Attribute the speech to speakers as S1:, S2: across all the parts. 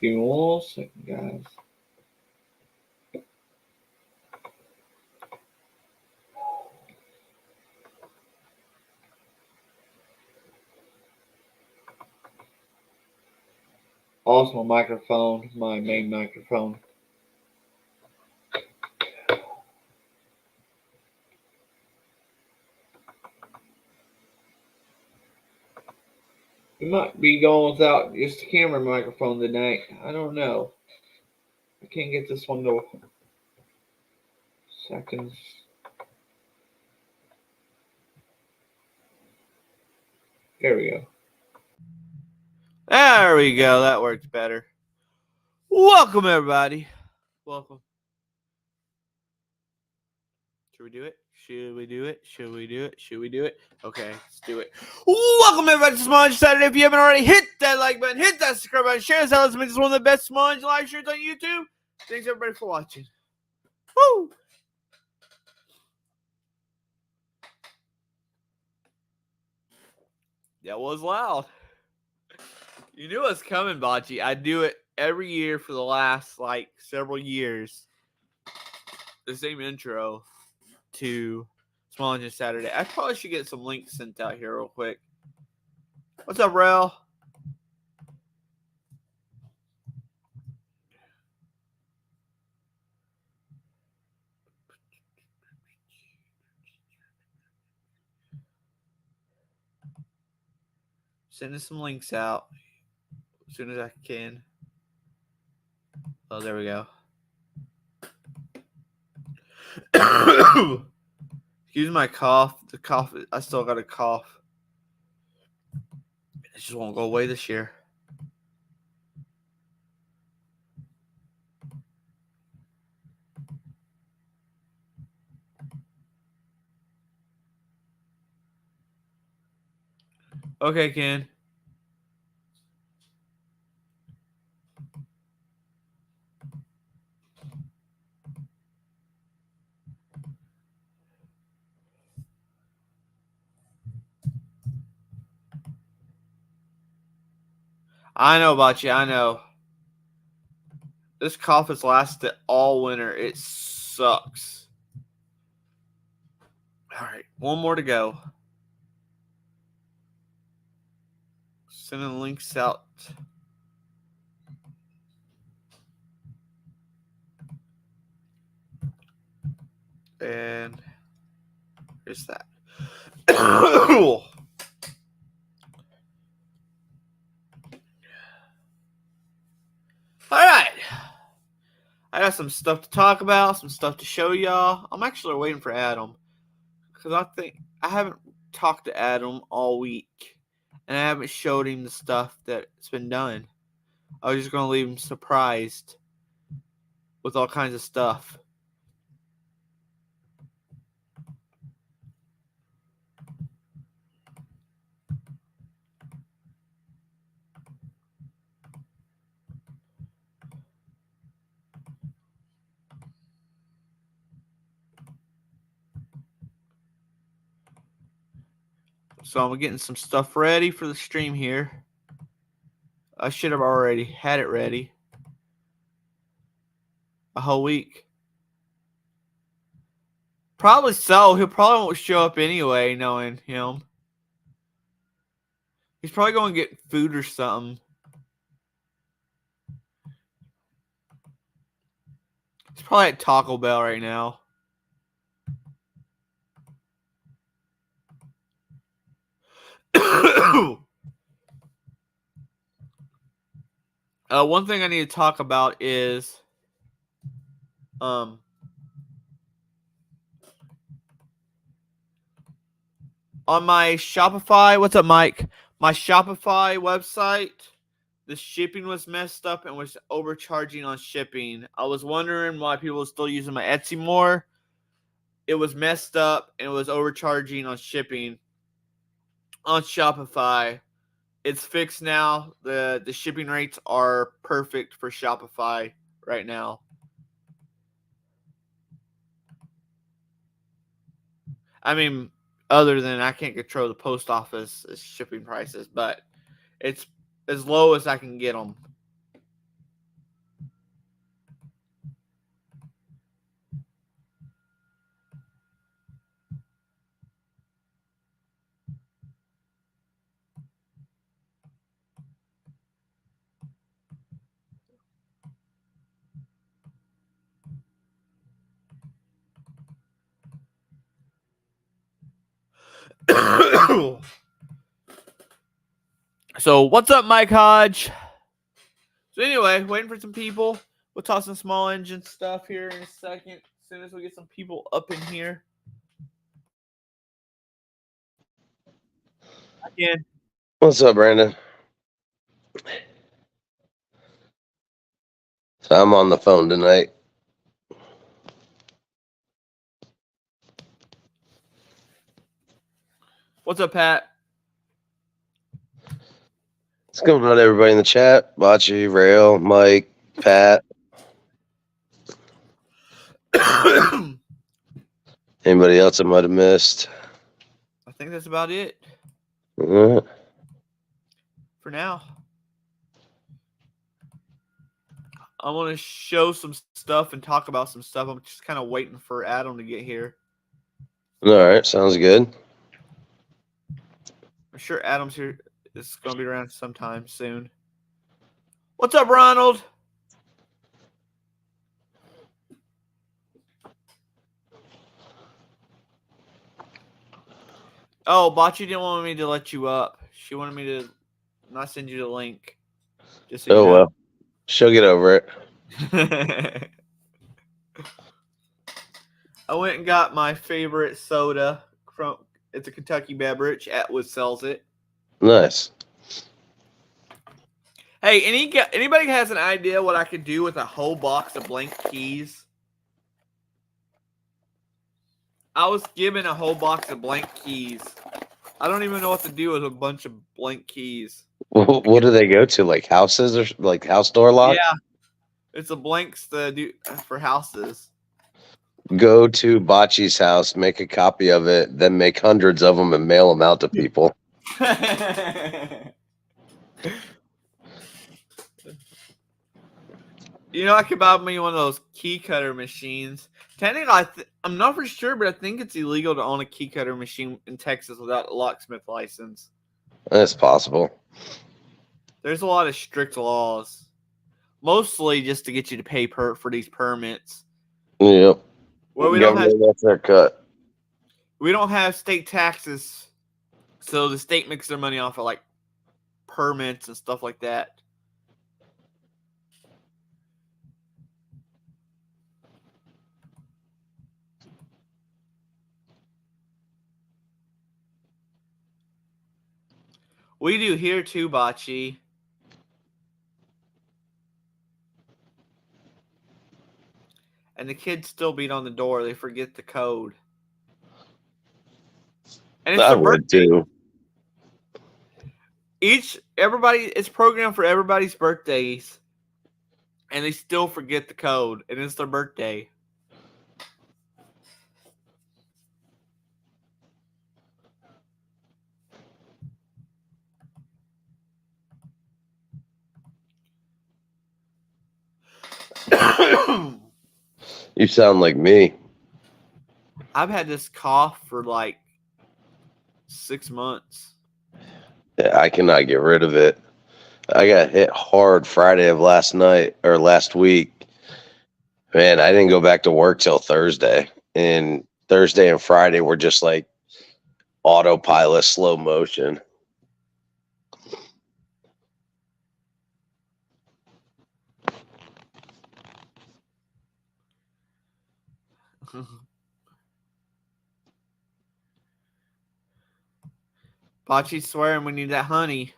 S1: Give me 1 second, guys. Also, my microphone, my main microphone. We might be going without just a camera microphone tonight. I don't know. I can't get this one to seconds. There we go.
S2: There we go. That works better. Welcome, everybody. Welcome. Should we do it? Should we do it? Should we do it? Should we do it? Okay, let's do it. Welcome, everybody, to Smudge Saturday. If you haven't already, hit that like button, hit that subscribe button, share this out. Let's make this one of the best Smudge live streams on YouTube. Thanks, everybody, for watching. Woo! That was loud. You knew it was coming, Bocce. I do it every year for the last, several years. The same intro to Small Engine Saturday. I probably should get some links sent out here real quick. What's up, Rel? Sending some links out as soon as I can. Oh, there we go. Excuse my cough. The cough, I still got a cough. It just won't go away this year. Okay, Ken. I know, Bocce. I know. This cough has lasted all winter. It sucks. All right, one more to go. Sending links out. And here's that. All right. I got some stuff to talk about, some stuff to show y'all. I'm actually waiting for Adam because I think I haven't talked to Adam all week and I haven't showed him the stuff that's been done. I was just going to leave him surprised with all kinds of stuff. So I'm getting some stuff ready for the stream here. I should have already had it ready a whole week. Probably so. He'll probably won't show up anyway, knowing him. He's probably going to get food or something. He's probably at Taco Bell right now. One thing I need to talk about is on my Shopify. What's up, Mike? My Shopify website, the shipping was messed up and was overcharging on shipping. I was wondering why people were still using my Etsy more. It was messed up and it was overcharging on shipping on Shopify. It's fixed now. The shipping rates are perfect for Shopify right now. I mean, other than I can't control the post office shipping prices, but it's as low as I can get them. So what's up, Mike Hodge? So anyway, waiting for some people. We'll talk some small engine stuff here in a second. As soon as we get some people up in here. Again.
S3: What's up, Brandon? So I'm on the phone tonight.
S2: What's up, Pat?
S3: What's going on, everybody in the chat? Bachi, Rail, Mike, Pat. Anybody else I might have missed?
S2: I think that's about it
S3: Uh,
S2: for now. I want to show some stuff and talk about some stuff. I'm just kind of waiting for Adam to get here.
S3: all right, sounds good.
S2: I'm sure Adam's here. It's going to be around sometime soon. What's up, Ronald? Oh, Bocce didn't want me to let you up. She wanted me to not send you the link. Just so
S3: Oh,
S2: you know.
S3: well. She'll get over it.
S2: I went and got my favorite soda. It's a Kentucky beverage. Atwood sells it.
S3: Nice.
S2: Hey, anybody has an idea what I could do with a whole box of blank keys? I was given a whole box of blank keys. I don't even know what to do with a bunch of blank keys.
S3: What do they go to? Like houses or like house door lock?
S2: Yeah, it's a blanks to do for houses.
S3: Go to Bachi's house, make a copy of it, then make hundreds of them and mail them out to people.
S2: You know, I could buy me one of those key cutter machines. Technically, I'm not for sure, but I think it's illegal to own a key cutter machine in Texas without a locksmith license.
S3: That's possible.
S2: There's a lot of strict laws, mostly just to get you to pay for these permits.
S3: Yep.
S2: Well, we
S3: That's their cut.
S2: We don't have state taxes, so the state makes their money off of like permits and stuff like that. We do here too, Bocce. And the kids still beat on the door. They forget the code. And it's
S3: I
S2: their
S3: would
S2: birthday.
S3: too.
S2: It's programmed for everybody's birthdays. And they still forget the code. And it's their birthday.
S3: You sound like me.
S2: I've had this cough for like 6 months.
S3: Yeah, I cannot get rid of it. I got hit hard Friday of last week. Man, I didn't go back to work till Thursday. And Thursday and Friday were just like autopilot, slow motion.
S2: Bocce's swearing we need that honey.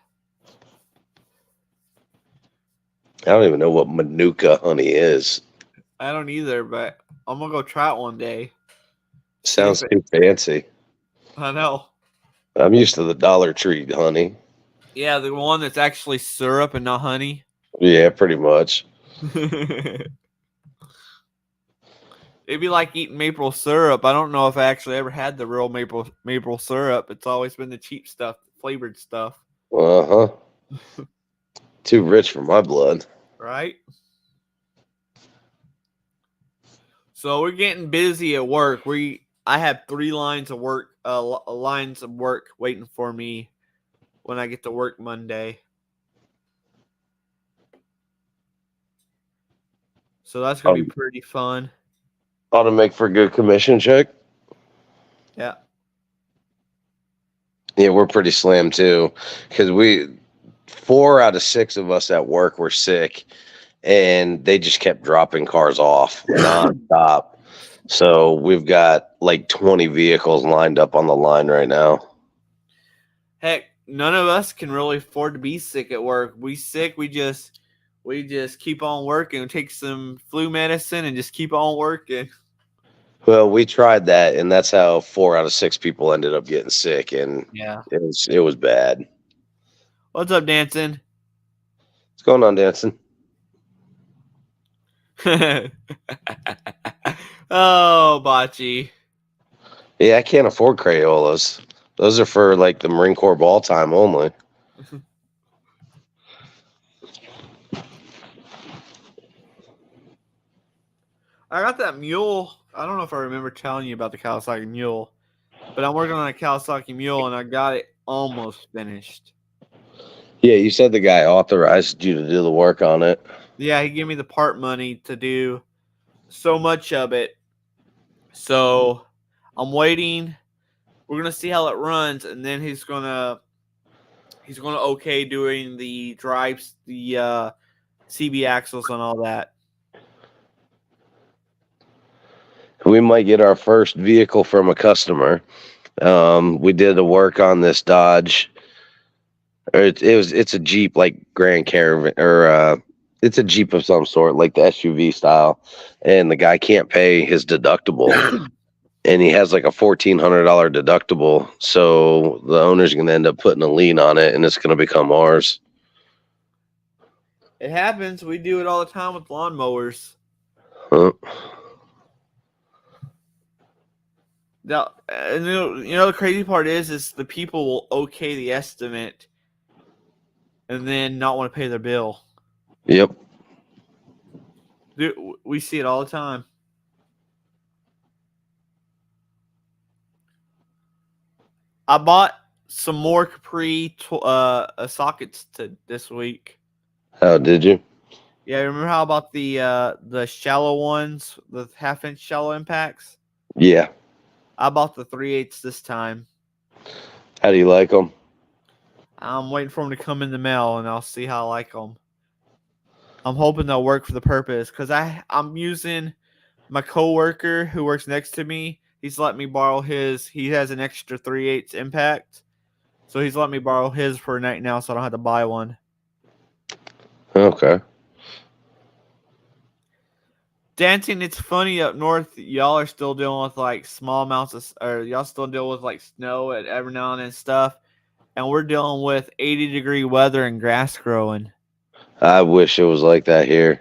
S3: I don't even know what Manuka honey is.
S2: I don't either, but I'm going to go try it one day.
S3: Sounds too fancy.
S2: I know.
S3: I'm used to the Dollar Tree honey.
S2: Yeah, the one that's actually syrup and not honey.
S3: Yeah, pretty much.
S2: It'd be like eating maple syrup. I don't know if I actually ever had the real maple syrup. It's always been the cheap stuff, flavored stuff.
S3: Uh-huh. Too rich for my blood.
S2: Right? So we're getting busy at work. I have 3 lines of work waiting for me when I get to work Monday. So that's going to be pretty fun.
S3: Ought to make for a good commission check.
S2: Yeah.
S3: Yeah, we're pretty slammed too, because 4 out of 6 of us at work were sick, and they just kept dropping cars off nonstop. So we've got like 20 vehicles lined up on the line right now.
S2: Heck, none of us can really afford to be sick at work. We sick, we just keep on working, take some flu medicine, and just keep on working.
S3: Well, we tried that, and that's how 4 out of 6 people ended up getting sick, and
S2: Yeah.
S3: it was bad.
S2: What's up, Dancing?
S3: What's going on, Dancing?
S2: Oh, Bocce.
S3: Yeah, I can't afford Crayolas. Those are for like the Marine Corps ball time only.
S2: I got that mule. I don't know if I remember telling you about the Kawasaki mule, but I'm working on a Kawasaki mule, and I got it almost finished.
S3: Yeah, you said the guy authorized you to do the work on it.
S2: Yeah, he gave me the part money to do so much of it. So I'm waiting. We're gonna see how it runs, and then he's gonna okay doing the drives, the CB axles and all that.
S3: We might get our first vehicle from a customer. We did the work on this Dodge. Or it's a Jeep, like Grand Caravan, or it's a Jeep of some sort, like the SUV style. And the guy can't pay his deductible, and he has like a $1,400 deductible. So the owner's going to end up putting a lien on it, and it's going to become ours.
S2: It happens. We do it all the time with lawnmowers.
S3: Huh?
S2: Now, and you know the crazy part is the people will okay the estimate and then not want to pay their bill.
S3: Yep.
S2: Dude, we see it all the time. I bought some more Capri sockets this week.
S3: How did you?
S2: Yeah, remember how about the shallow ones, the 1/2-inch shallow impacts?
S3: Yeah.
S2: I bought the 3/8 this time.
S3: How do you like them?
S2: I'm waiting for them to come in the mail, and I'll see how I like them. I'm hoping they'll work for the purpose, because I'm using my coworker who works next to me. He's let me borrow his. He has an extra 3/8 impact, so he's let me borrow his for a night now, so I don't have to buy one.
S3: Okay.
S2: Dancing, it's funny up north. Y'all are still dealing with like small amounts of, or y'all still deal with like snow at every now and then stuff, and we're dealing with 80-degree weather and grass growing.
S3: I wish it was like that here.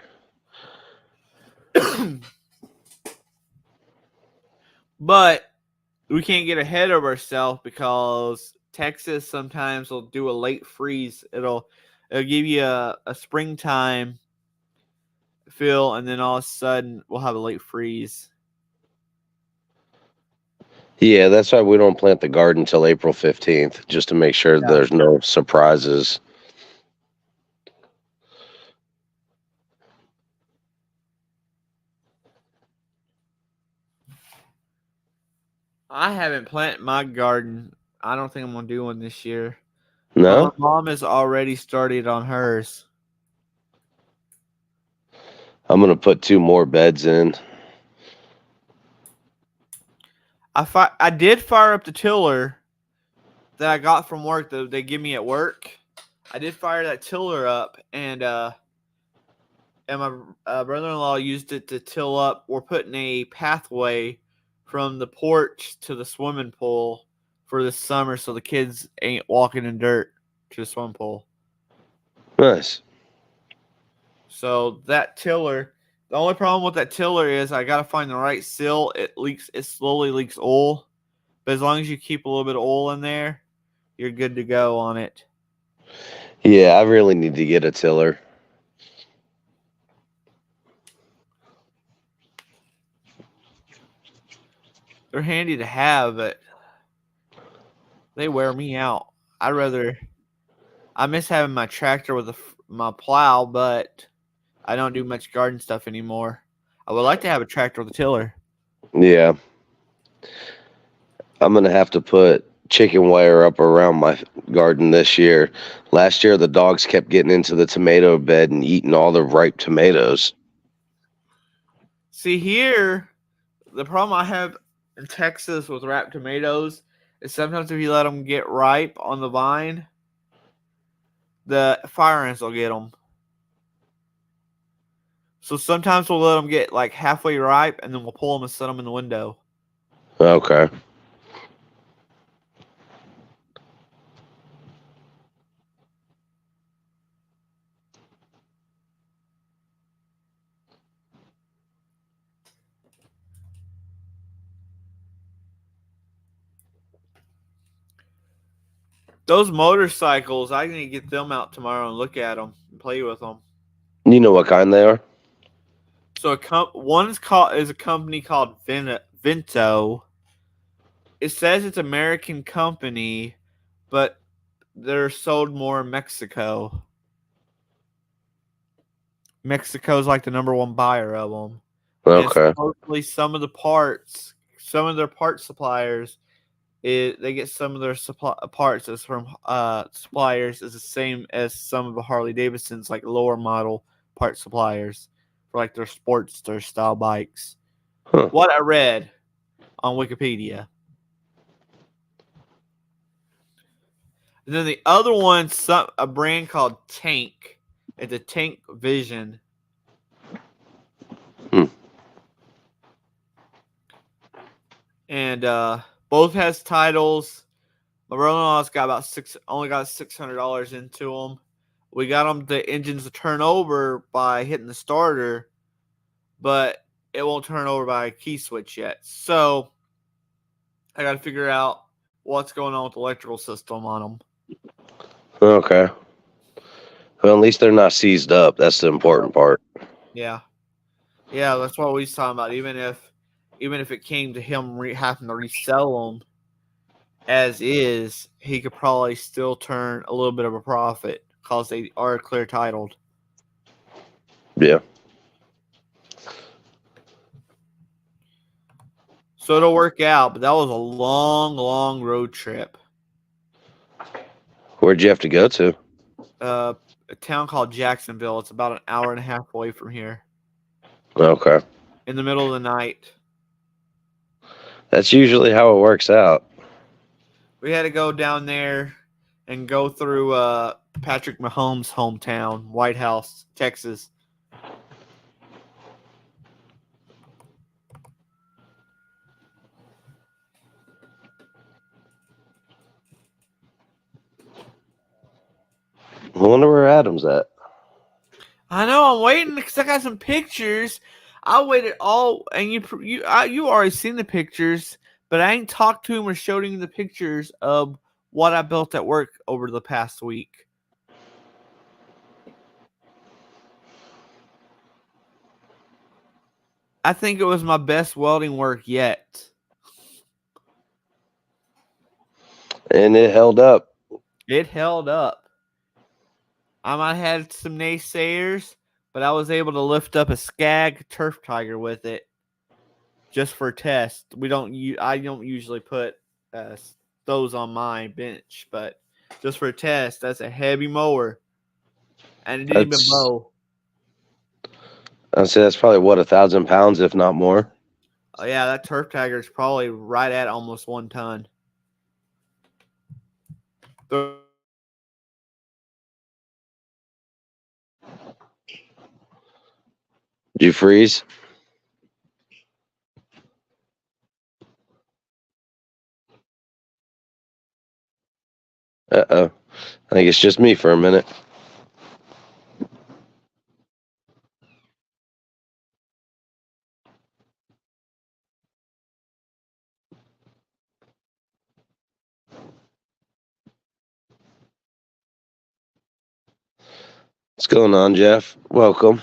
S2: But we can't get ahead of ourselves because Texas sometimes will do a late freeze. It'll give you a springtime feel, and then all of a sudden we'll have a late freeze.
S3: Yeah, that's why we don't plant the garden until April 15th, just to make sure there's no surprises.
S2: I haven't planted my garden. I don't think I'm going to do one this year.
S3: No?
S2: My mom has already started on hers.
S3: I'm going to put 2 more beds in.
S2: I did fire up the tiller that I got from work that they give me at work. I did fire that tiller up, and my brother-in-law used it to till up. We're putting a pathway from the porch to the swimming pool for this summer, so the kids ain't walking in dirt to the swimming pool.
S3: Nice.
S2: So that tiller, the only problem with that tiller is I got to find the right seal. It slowly leaks oil, but as long as you keep a little bit of oil in there, you're good to go on it.
S3: Yeah, I really need to get a tiller.
S2: They're handy to have, but they wear me out. I miss having my tractor with my plow, but I don't do much garden stuff anymore. I would like to have a tractor with a tiller.
S3: Yeah. I'm going to have to put chicken wire up around my garden this year. Last year, the dogs kept getting into the tomato bed and eating all the ripe tomatoes.
S2: See, here, the problem I have in Texas with wrapped tomatoes is sometimes if you let them get ripe on the vine, the fire ants will get them. So sometimes we'll let them get like halfway ripe, and then we'll pull them and set them in the window.
S3: Okay.
S2: Those motorcycles, I need to get them out tomorrow and look at them and play with them.
S3: You know what kind they are?
S2: So one is a company called Vento. It says it's an American company, but they're sold more in Mexico. Mexico's like the number one buyer of them.
S3: Okay.
S2: And supposedly some of their part suppliers, they get some of their parts as from suppliers is the same as some of the Harley Davidson's like lower model part suppliers for like their Sportster style bikes.
S3: Huh.
S2: What I read on Wikipedia. And then the other one's a brand called Tank. It's a Tank Vision. And both has titles. My brother-in-law's got only got $600 into them. We got them the engines to turn over by hitting the starter, but it won't turn over by a key switch yet. So I got to figure out what's going on with the electrical system on them.
S3: Okay. Well, at least they're not seized up. That's the important part.
S2: Yeah, that's what we was talking about. Even if it came to him having to resell them as is, he could probably still turn a little bit of a profit because they are clear titled.
S3: Yeah.
S2: So it'll work out, but that was a long, long road trip.
S3: Where'd you have to go to?
S2: A town called Jacksonville. It's about an hour and a half away from here.
S3: Okay.
S2: In the middle of the night.
S3: That's usually how it works out.
S2: We had to go down there and go through Patrick Mahomes' hometown, White House, Texas.
S3: I wonder where Adam's at.
S2: I know. I'm waiting because I got some pictures. I waited and you already seen the pictures, but I ain't talked to him or showed him the pictures of what I built at work over the past week. I think it was my best welding work yet.
S3: And it held up.
S2: It held up. I might have had some naysayers, but I was able to lift up a Skag Turf Tiger with it just for test. I don't usually put those on my bench, but just for a test, that's a heavy mower. And it didn't even mow.
S3: I'd say that's probably 1,000 pounds, if not more.
S2: Oh yeah, that Turf Tiger is probably right at almost 1 ton.
S3: Did you freeze? Uh-oh. I think it's just me for a minute. What's going on, Jeff? Welcome.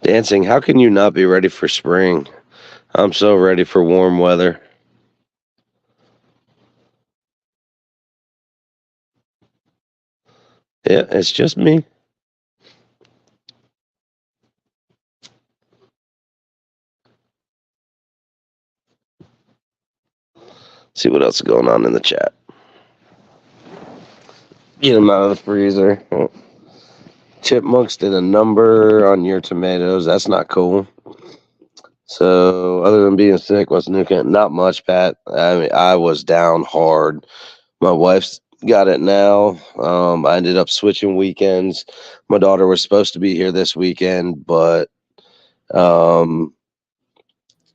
S3: Dancing, how can you not be ready for spring? I'm so ready for warm weather. Yeah, it's just me. See what else is going on in the chat. Get them out of the freezer. Chipmunks did a number on your tomatoes. That's not cool. So, other than being sick, what's new? Not much, Pat. I mean, I was down hard. My wife's got it now. I ended up switching weekends. My daughter was supposed to be here this weekend, but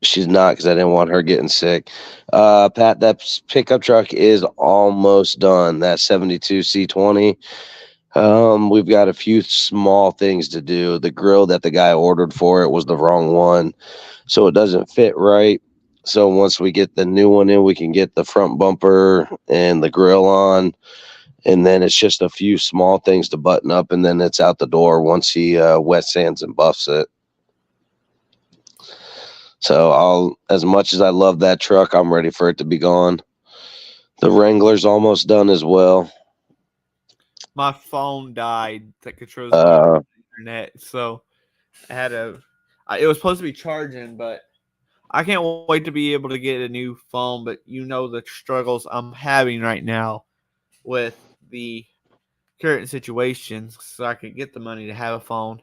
S3: she's not because I didn't want her getting sick. Pat, that pickup truck is almost done. That 72 C20. We've got a few small things to do. The grill that the guy ordered for it was the wrong one, so it doesn't fit right. So once we get the new one in, we can get the front bumper and the grill on, and then it's just a few small things to button up, and then it's out the door once he wet sands and buffs it. So as much as I love that truck, I'm ready for it to be gone. The Wrangler's almost done as well.
S2: My phone died that controls my internet, so I had it was supposed to be charging, but I can't wait to be able to get a new phone. But you know the struggles I'm having right now with the current situation, so I can get the money to have a phone.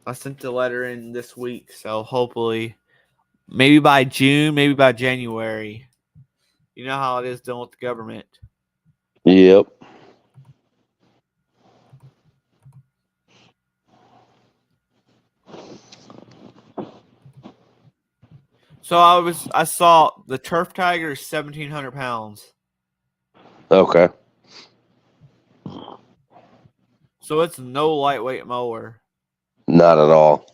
S2: I sent the letter in this week, so hopefully, maybe by June, maybe by January. You know how it is dealing with the government.
S3: Yep.
S2: So I saw the Turf Tiger is 1,700 pounds.
S3: Okay.
S2: So it's no lightweight mower.
S3: Not at all.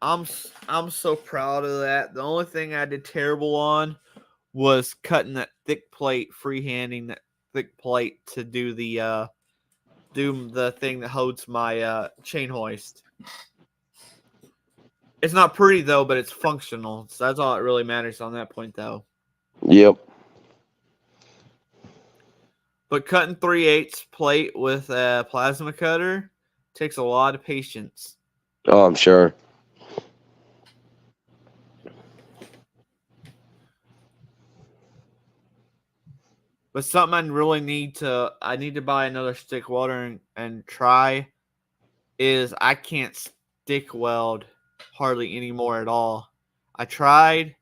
S2: I'm so proud of that. The only thing I did terrible on was cutting that thick plate, freehanding that thick plate to do the thing that holds my chain hoist. It's not pretty though, but it's functional. So that's all that really matters on that point though.
S3: Yep.
S2: But cutting 3/8 plate with a plasma cutter takes a lot of patience.
S3: Oh, I'm sure.
S2: But something I need to buy another stick welder and try is I can't stick weld hardly anymore at all. I tried.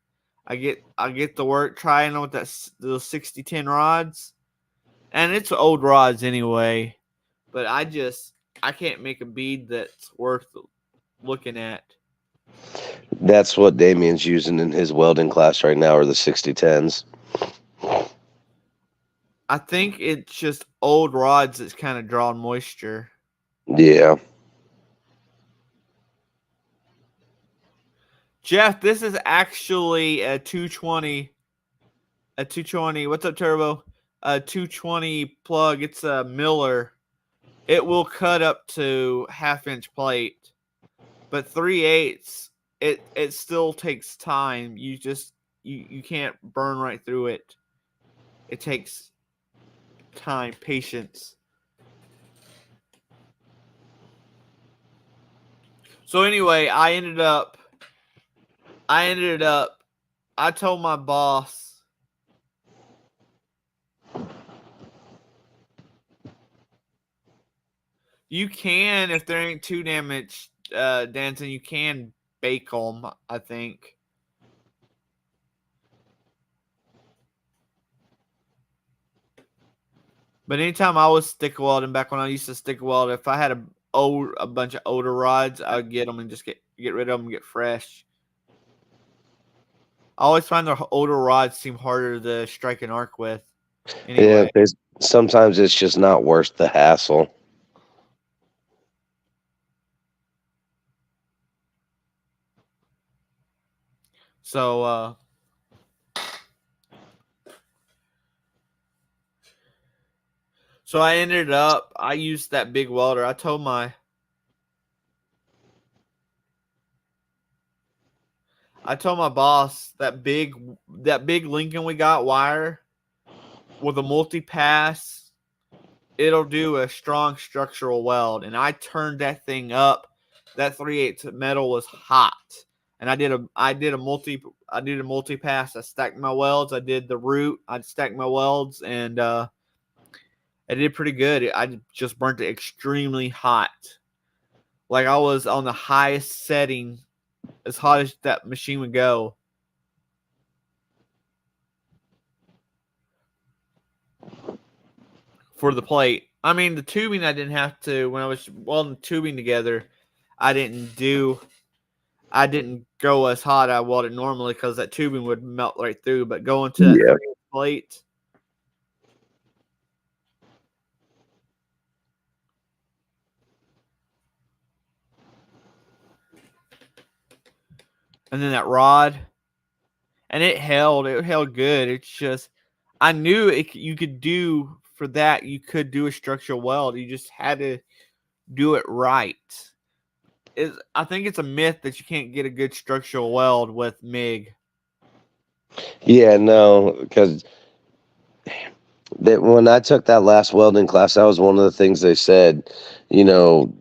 S2: I get the work trying with those 60-10 rods. And it's old rods anyway. But I can't make a bead that's worth looking at.
S3: That's what Damien's using in his welding class right now, are the 60-10s.
S2: I think it's just old rods that's kind of drawing moisture.
S3: Yeah.
S2: Jeff, this is actually a 220. A 220. What's up, Turbo? A 220 plug. It's a Miller. It will cut up to 1/2-inch plate. But 3/8, it still takes time. You can't burn right through it. It takes time, patience. So anyway, I told my boss, you can, if there ain't too damaged, Danton, you can bake them, I think. But anytime I was stick welding, back when I used to stick weld, if I had a bunch of older rods, I would get them and just get rid of them and get fresh. I always find the older rods seem harder to strike an arc with. Anyway.
S3: Yeah, sometimes it's just not worth the hassle.
S2: So I used that big welder. I told my boss that big Lincoln we got wire with a multi-pass it'll do a strong structural weld, and I turned that thing up. That 3/8 metal was hot, and I did a multi pass. I stacked my welds. I did the root. I stacked my welds, and I did pretty good. I just burnt it extremely hot, like I was on the highest setting, as hot as that machine would go. For the plate. I mean, the tubing I didn't have to, when I was welding tubing together, I didn't go as hot I welded normally because that tubing would melt right through. But going to that
S3: Yeah.
S2: plate, and then that rod, and it held good. It's just, I knew you could do for that. You could do a structural weld. You just had to do it right. I think it's a myth that you can't get a good structural weld with MIG.
S3: Yeah, no, because when I took that last welding class, that was one of the things they said. You know,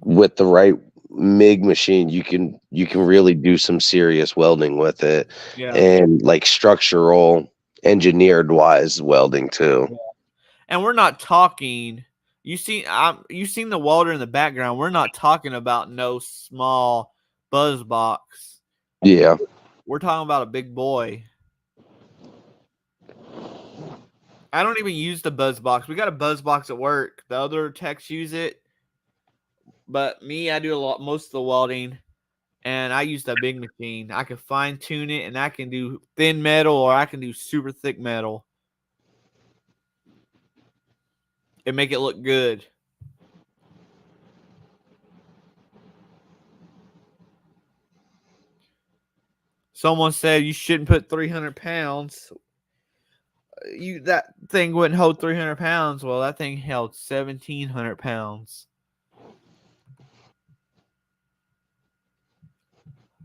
S3: with the right MIG machine, you can really do some serious welding with it,
S2: Yeah.
S3: and like structural, engineered wise welding too.
S2: And we're not talking. You seen the welder in the background. We're not talking about no small buzz box.
S3: Yeah,
S2: We're talking about a big boy. I don't even use the buzz box. We got a buzz box at work. The other techs use it, but me, I do most of the welding, and I use that big machine. I can fine tune it, and I can do thin metal or I can do super thick metal and make it look good. Someone said you shouldn't put 300 pounds. That thing wouldn't hold 300 pounds. Well, that thing held 1,700 pounds.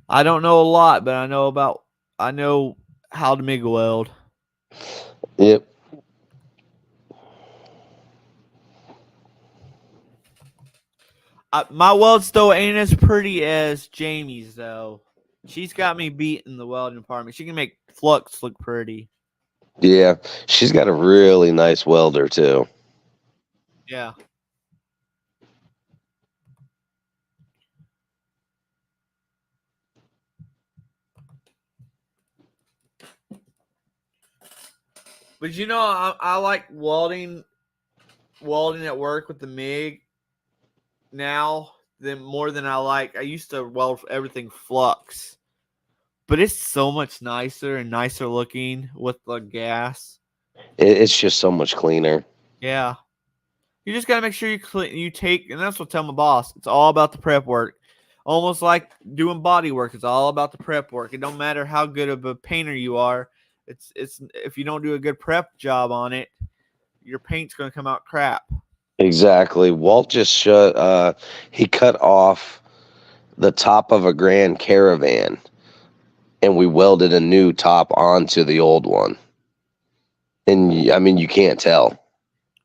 S2: I don't know a lot, but I know how to MIG weld.
S3: yep.
S2: My welds though ain't as pretty as Jamie's though. She's got me beat in the welding department. She can make flux look pretty.
S3: Yeah, she's got a really nice welder too.
S2: Yeah. But I like welding at work with the MIG now than more than I used to weld everything flux. But it's so much nicer and nicer looking with the gas.
S3: It's just so much cleaner.
S2: Yeah. You just gotta make sure you take, and that's what I tell my boss. It's all about the prep work. Almost like doing body work. It's all about the prep work. It don't matter how good of a painter you are. It's if you don't do a good prep job on it, your paint's gonna come out crap.
S3: Exactly. Walt just he cut off the top of a Grand Caravan, and we welded a new top onto the old one. And I mean, you can't tell.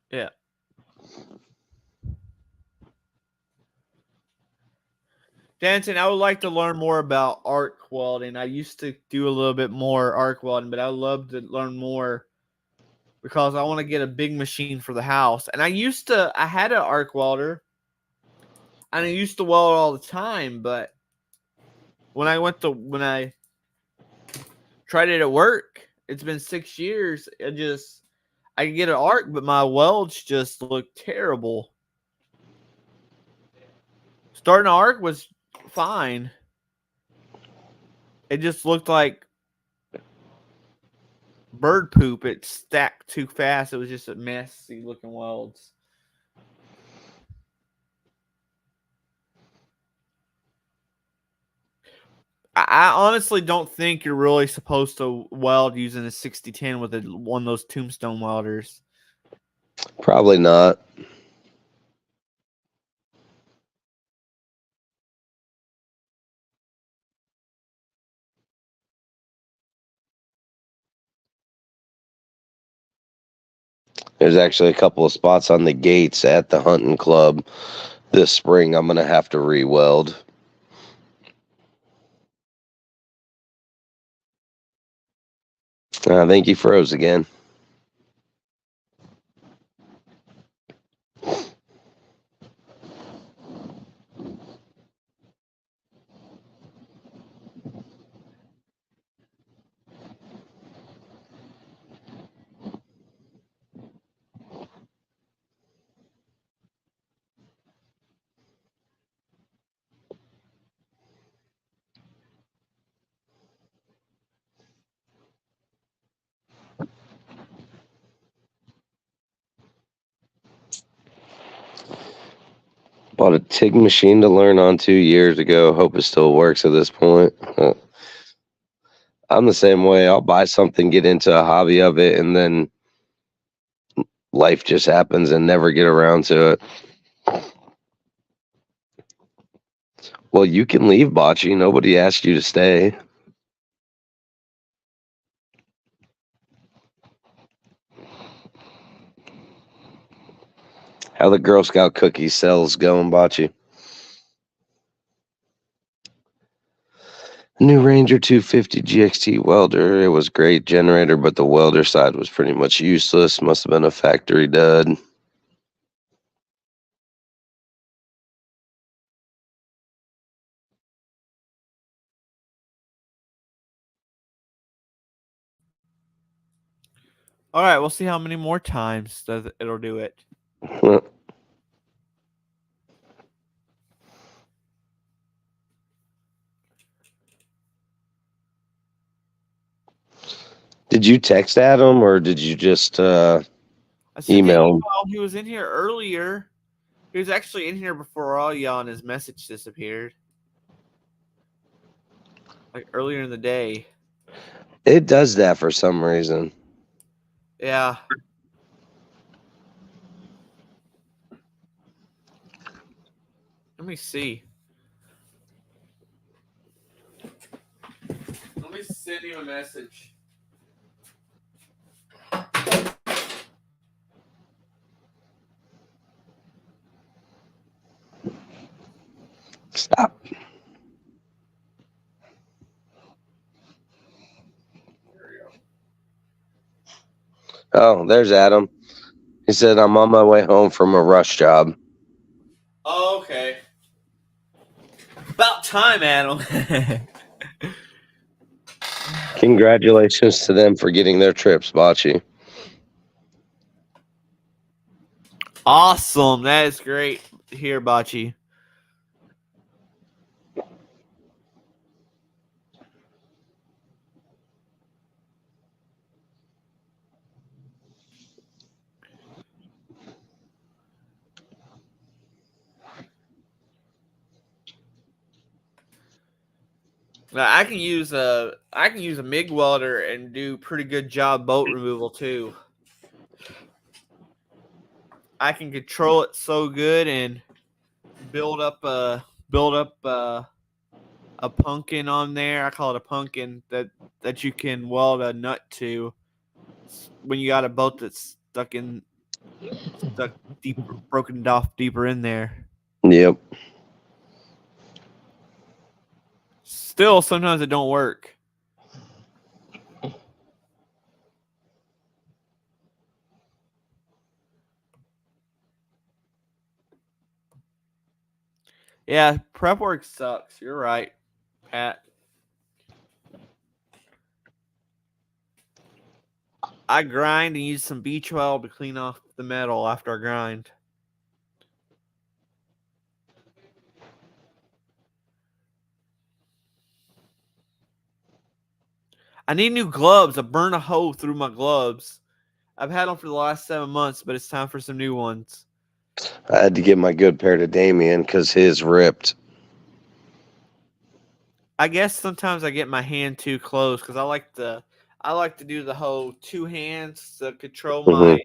S2: Yeah. Danton, I would like to learn more about arc welding. I used to do a little bit more arc welding, but I would love to learn more because I want to get a big machine for the house. And I had an arc welder, and I used to weld all the time, but when I tried it at work, it's been 6 years. I can get an arc, but my welds just look terrible. Starting an arc was fine. It just looked like bird poop. It stacked too fast. It was just a messy looking welds. I honestly don't think you're really supposed to weld using a 6010 with one of those tombstone welders.
S3: Probably not. There's actually a couple of spots on the gates at the hunting club this spring I'm going to have to re-weld. I think he froze again. Bought a TIG machine to learn on 2 years ago. Hope it still works at this point. I'm the same way. I'll buy something, get into a hobby of it, and then life just happens and never get around to it. Well, you can leave, Bocce. Nobody asked you to stay. How the Girl Scout cookie sales going, Bocce? New Ranger 250 GXT welder. It was great generator, but the welder side was pretty much useless. Must have been a factory dud.
S2: All right, we'll see how many more times it'll do it.
S3: Did you text Adam or did you just
S2: I sent an
S3: email him?
S2: email. He was in here earlier. He was actually in here before all y'all, and his message disappeared. Like earlier in the day.
S3: It does that for some reason.
S2: Yeah. Let me see. Let me send you a message.
S3: Stop. Oh, there's Adam. He said, I'm on my way home from a rush job.
S2: Oh, okay. About time, Adam.
S3: Congratulations to them for getting their trips, Bocce.
S2: Awesome. That is great to hear, Bocce. Now, I can use a MIG welder and do pretty good job boat removal too. I can control it so good and build up a pumpkin on there. I call it a pumpkin that you can weld a nut to when you got a boat that's stuck deep, broken off deeper in there.
S3: Yep.
S2: Still, sometimes it don't work. Yeah, prep work sucks. You're right, Pat. I grind and use some beach oil to clean off the metal after I grind. I need new gloves. I burned a hole through my gloves. I've had them for the last 7 months, but it's time for some new ones.
S3: I had to get my good pair to Damien because his ripped.
S2: I guess sometimes I get my hand too close because I like to do the whole two hands to control my.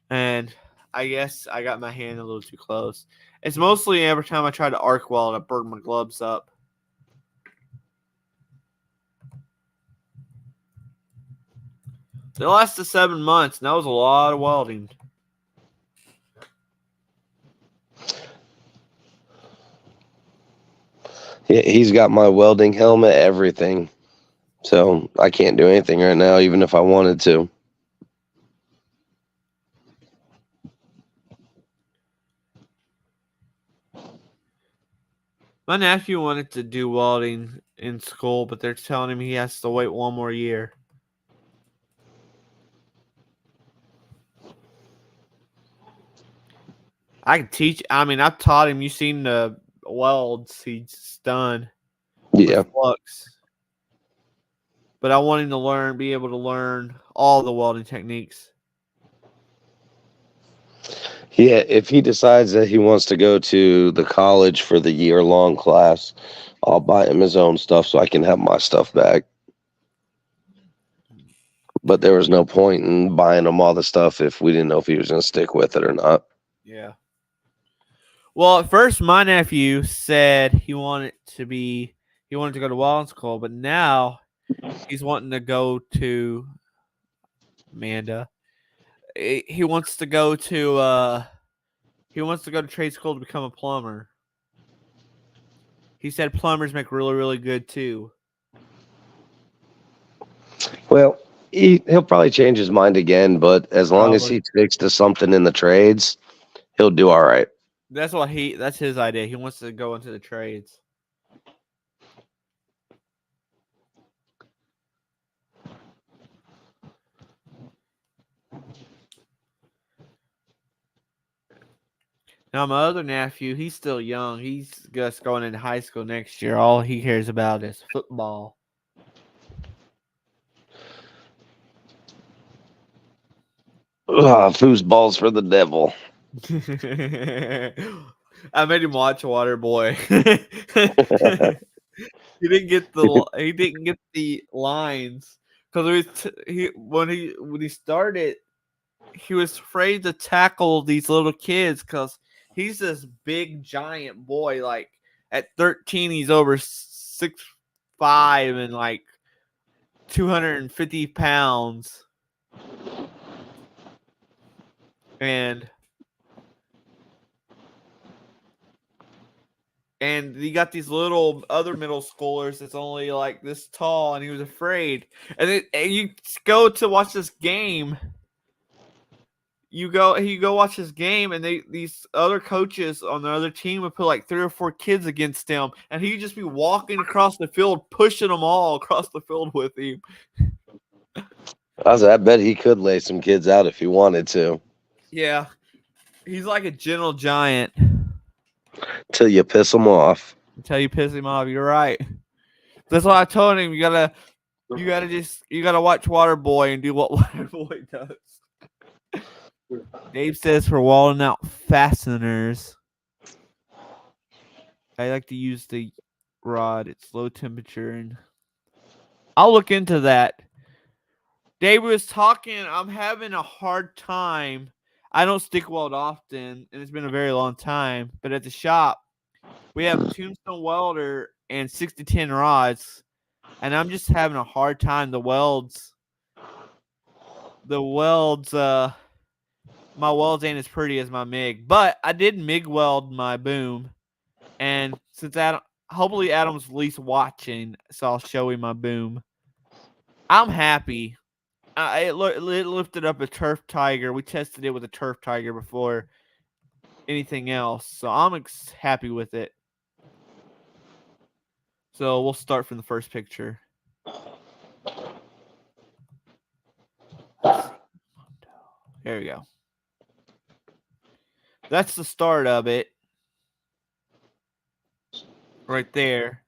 S2: And I guess I got my hand a little too close. It's mostly every time I try to arc weld, I burn my gloves up. It lasted 7 months, and that was a lot of welding.
S3: He's got my welding helmet, everything. So I can't do anything right now, even if I wanted to.
S2: My nephew wanted to do welding in school, but they're telling him he has to wait 1 more year. I can teach. I mean, I've taught him. You've seen the welds he's done
S3: Yeah.
S2: with flux. But I want him to be able to learn all the welding techniques.
S3: Yeah, if he decides that he wants to go to the college for the year-long class, I'll buy him his own stuff so I can have my stuff back. But there was no point in buying him all the stuff if we didn't know if he was going to stick with it or not.
S2: Yeah. Well, at first, my nephew said he wanted to go to welding school, but now he's wanting to go to Amanda. He wants to go to trade school to become a plumber. He said plumbers make really, really good too.
S3: Well, he'll probably change his mind again, but as long as he sticks to something in the trades, he'll do all right.
S2: That's his idea. He wants to go into the trades. Now, my other nephew, he's still young. He's just going into high school next year. All he cares about is football.
S3: Foosballs for the devil.
S2: I made him watch Waterboy. He didn't get the lines because when he started, he was afraid to tackle these little kids because he's this big giant boy. Like at 13, he's over 6'5" and like 250 pounds, and you got these little other middle schoolers that's only like this tall, and he was afraid. And you go to watch this game. You go watch this game, and these other coaches on the other team would put like 3 or 4 kids against him, and he'd just be walking across the field, pushing them all across the field with him.
S3: I bet he could lay some kids out if he wanted to.
S2: Yeah, he's like a gentle giant.
S3: Till you piss him off.
S2: Until you piss him off. You're right. That's why I told him you gotta watch Waterboy and do what Waterboy does. Dave says for walling out fasteners, I like to use the rod. It's low temperature, and I'll look into that. Dave was talking. I'm having a hard time. I don't stick weld often, and it's been a very long time. But at the shop, we have a tombstone welder and 6-10 rods, and I'm just having a hard time. My welds ain't as pretty as my MIG, but I did MIG weld my boom, and since hopefully Adam's at least watching, so I'll show him my boom. I'm happy. It lifted up a Turf Tiger. We tested it with a Turf Tiger before anything else, so I'm happy with it. So we'll start from the first picture. There we go. That's the start of it. Right there.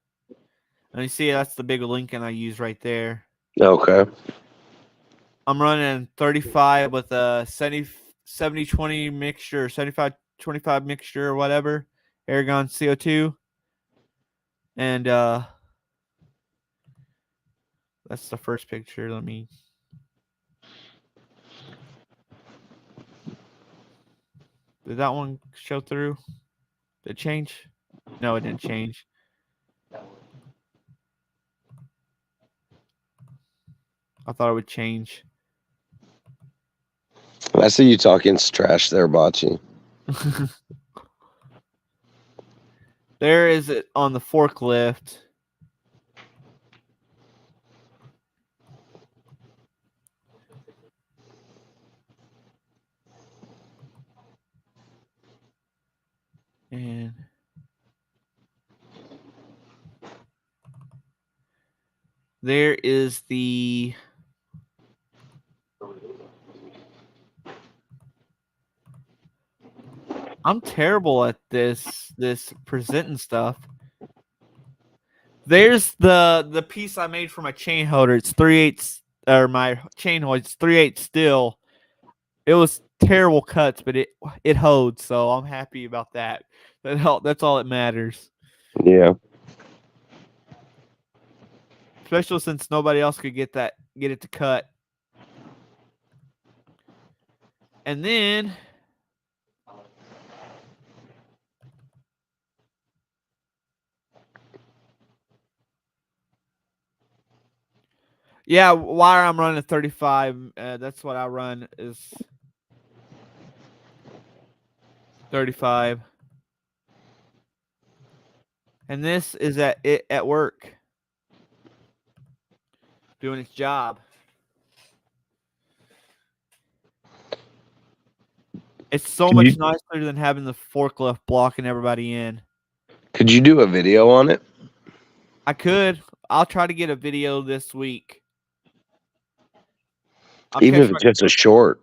S2: And you see that's the big Lincoln I use right there.
S3: Okay.
S2: I'm running 35 with a 70-20 mixture, 75-25 mixture or whatever. Aragon CO2. And that's the first picture. Did that one show through? Did it change? No, it didn't change. I thought it would change.
S3: I see you talking trash there, Bocce.
S2: There is it on the forklift. And there is the I'm terrible at this presenting stuff. There's the piece I made for my chain holder. It's 3/8 or my chain holder. It's 3/8 steel. It was terrible cuts, but it holds, so I'm happy about that. That's all that matters.
S3: Yeah.
S2: Especially since nobody else could get it to cut. And then yeah, wire I'm running 35. That's what I run is 35. And this is at work doing its job. It's so much nicer than having the forklift blocking everybody in.
S3: Could you do a video on it?
S2: I could. I'll try to get a video this week.
S3: Even if it's just a short.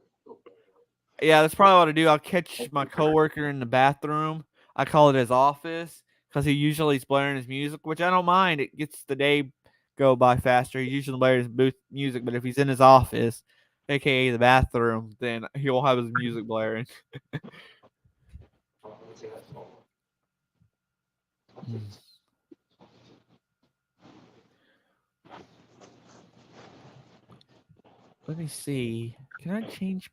S2: Yeah, that's probably what I do. I'll catch my coworker in the bathroom. I call it his office because he usually is blaring his music, which I don't mind. It gets the day go by faster. He usually blares his booth music, but if he's in his office, aka the bathroom, then he'll have his music blaring. Let me see. Can I change?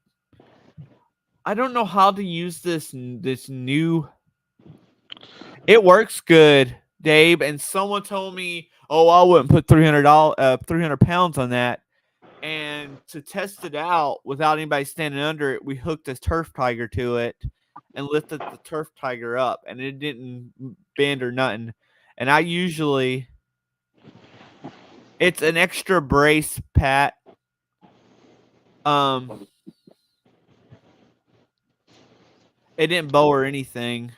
S2: I don't know how to use this new. It works good, Dave. And someone told me, "Oh, I wouldn't put 300 pounds on that." And to test it out without anybody standing under it, we hooked a turf tiger to it and lifted the turf tiger up, and it didn't bend or nothing. And I usually, it's an extra brace, Pat. It didn't bow or anything.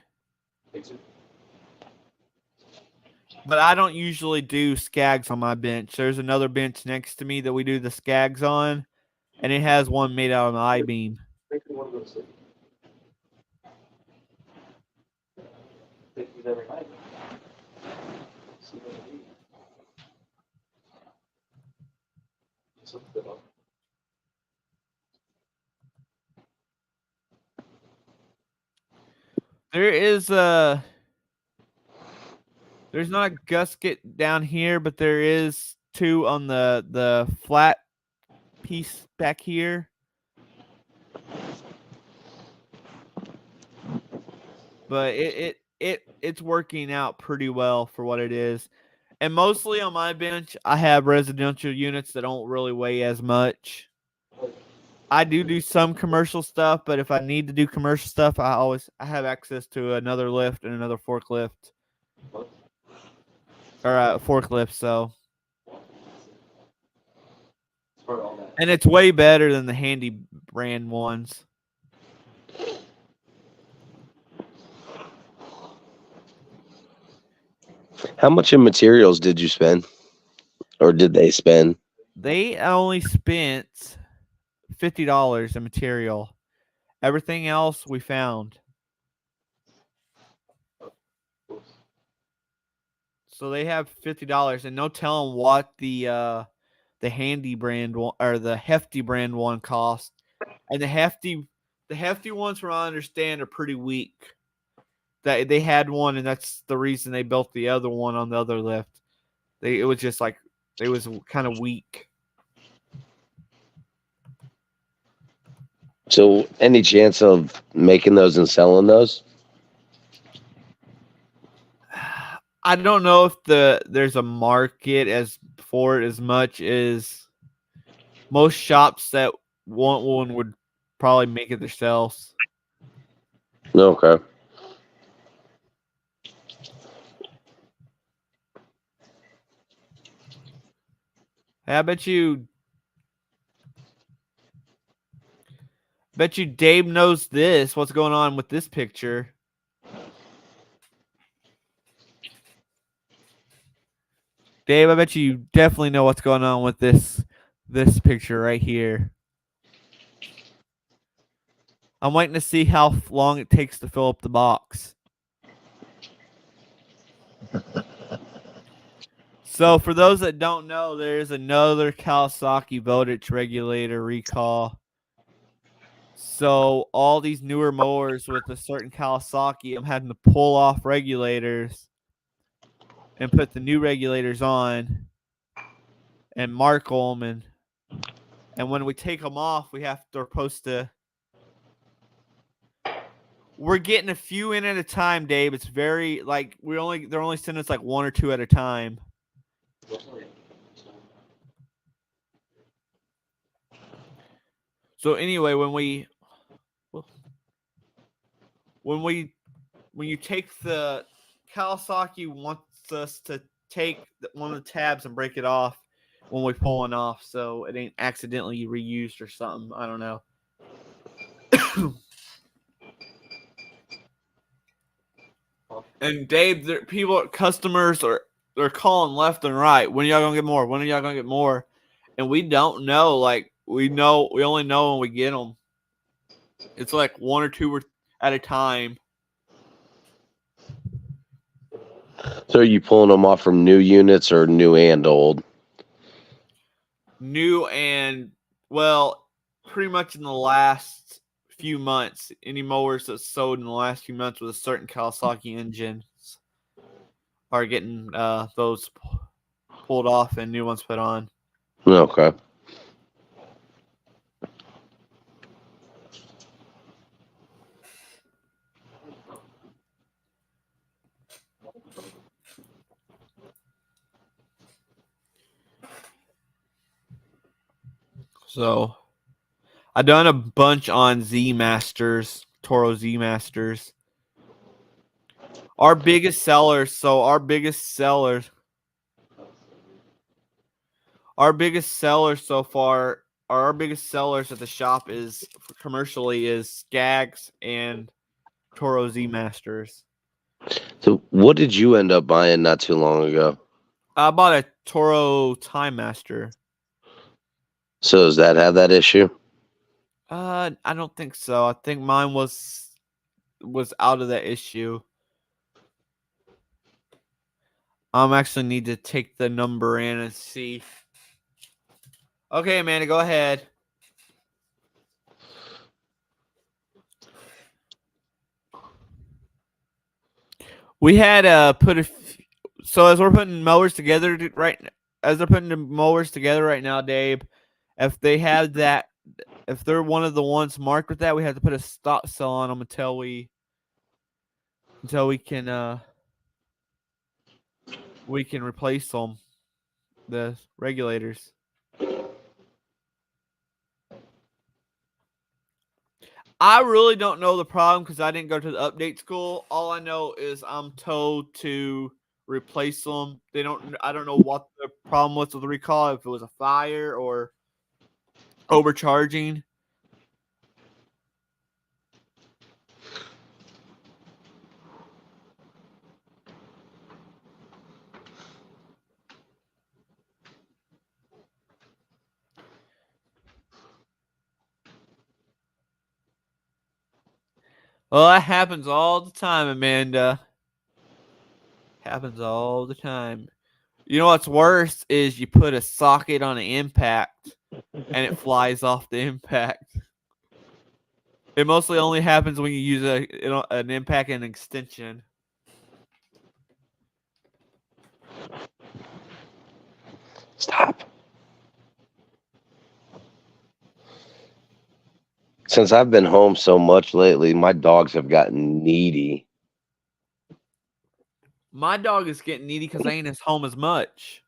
S2: But I don't usually do skags on my bench. There's another bench next to me that we do the skags on, and it has one made out of an I-beam. There's not a gusket down here, but there is two on the flat piece back here. But it's working out pretty well for what it is. And mostly on my bench, I have residential units that don't really weigh as much. I do some commercial stuff, but if I need to do commercial stuff, I have access to another lift and another forklift. Or a forklift, so. And it's way better than the Handy brand ones.
S3: How much in materials did you spend? Or did they spend?
S2: They only spent $50 in material. Everything else we found. So they have $50, and no telling what the Handy brand one or the Hefty brand one cost. And the hefty ones, from what I understand, are pretty weak. That they had one, and that's the reason they built the other one on the other lift. It was just like it was kind of weak.
S3: So, any chance of making those and selling those?
S2: I don't know if there's a market for it as much as most shops that want one would probably make it themselves.
S3: Okay.
S2: Hey, I bet you Dave knows this. What's going on with this picture? Dave, I bet you definitely know what's going on with this picture right here. I'm waiting to see how long it takes to fill up the box. So for those that don't know, there's another Kawasaki voltage regulator recall. So all these newer mowers with a certain Kawasaki, I'm having to pull off regulators and put the new regulators on and mark them, and when we take them off, we're supposed to. We're getting a few in at a time, Dave. It's very like they're only sending us like one or two at a time. So anyway, when you take the Kawasaki wants us to take one of the tabs and break it off when we pull it off, so it ain't accidentally reused or something. I don't know. And Dave, customers they're calling left and right. When are y'all gonna get more? When are y'all gonna get more? And we don't know. Like we only know when we get them. It's like one or two at a time.
S3: So are you pulling them off from new units or new and old?
S2: New and well, pretty much in the last few months. Any mowers that sold in the last few months with a certain Kawasaki engine are getting those pulled off and new ones put on.
S3: Okay.
S2: So I done a bunch on Z Masters, Toro Z Masters. Our biggest sellers so far, our biggest sellers at the shop is commercially is Skags and Toro Z Masters.
S3: So what did you end up buying not too long ago?
S2: I bought a Toro Time Master.
S3: So does that have that issue?
S2: I don't think so. I think mine was out of that issue. Actually need to take the number in and see. Okay, Amanda, go ahead. We had so as we're putting mowers together right now, Dave. If they have that, if they're one of the ones marked with that, we have to put a stop sell on them until we can replace them, the regulators. I really don't know the problem because I didn't go to the update school. All I know is I'm told to replace them. I don't know what the problem was with the recall, if it was a fire or overcharging. Well, that happens all the time, Amanda. Happens all the time. You know what's worse is you put a socket on an impact and it flies off the impact. It mostly only happens when you use an impact and an extension.
S3: Stop. Since I've been home so much lately, my dogs have gotten needy.
S2: My dog is getting needy because I ain't as home as much.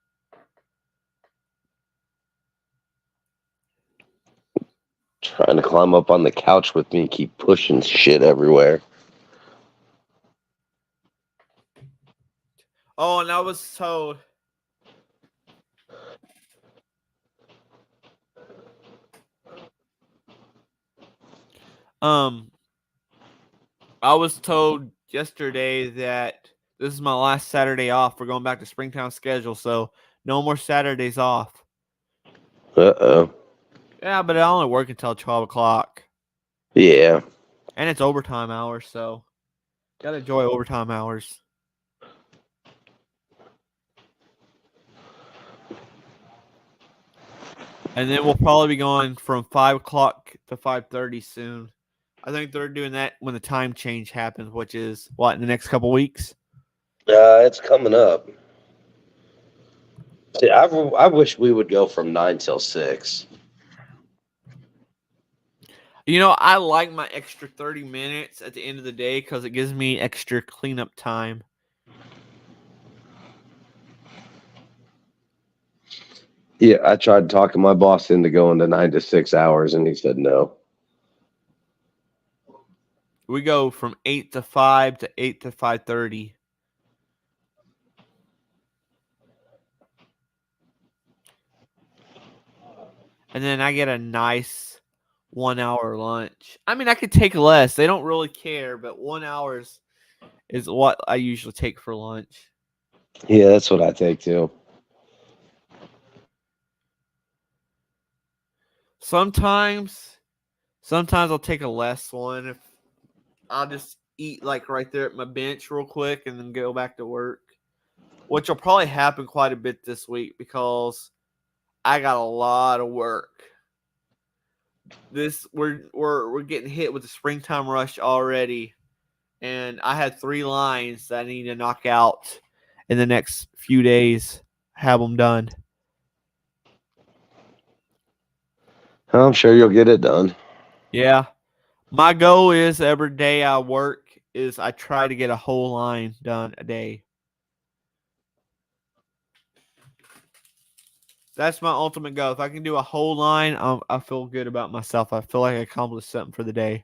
S3: Trying to climb up on the couch with me and keep pushing shit everywhere.
S2: Oh, and I was told. I was told yesterday that this is my last Saturday off. We're going back to Springtown schedule, so no more Saturdays off.
S3: Uh-oh.
S2: Yeah, but I only work until 12 o'clock.
S3: Yeah.
S2: And it's overtime hours, so gotta enjoy overtime hours. And then we'll probably be going from 5 o'clock to 5:30 soon. I think they're doing that when the time change happens, which is, what, in the next couple weeks?
S3: It's coming up. See, I wish we would go from 9 till 6.
S2: You know, I like my extra 30 minutes at the end of the day because it gives me extra cleanup time.
S3: Yeah, I tried talking my boss into going to 9 to 6 hours, and he said no.
S2: We go from 8 to 5 to 8 to 5:30. And then I get a nice 1 hour lunch. I mean, I could take less. They don't really care, but 1 hour is what I usually take for lunch.
S3: Yeah, that's what I take too.
S2: Sometimes I'll take a less one if I'll just eat like right there at my bench real quick and then go back to work, which will probably happen quite a bit this week because I got a lot of work. We're getting hit with the springtime rush already, and I had 3 lines that I need to knock out in the next few days. Have them done.
S3: I'm sure you'll get it done.
S2: Yeah. My goal is every day I work is I try to get a whole line done a day. That's my ultimate goal. If I can do a whole line, I feel good about myself. I feel like I accomplished something for the day.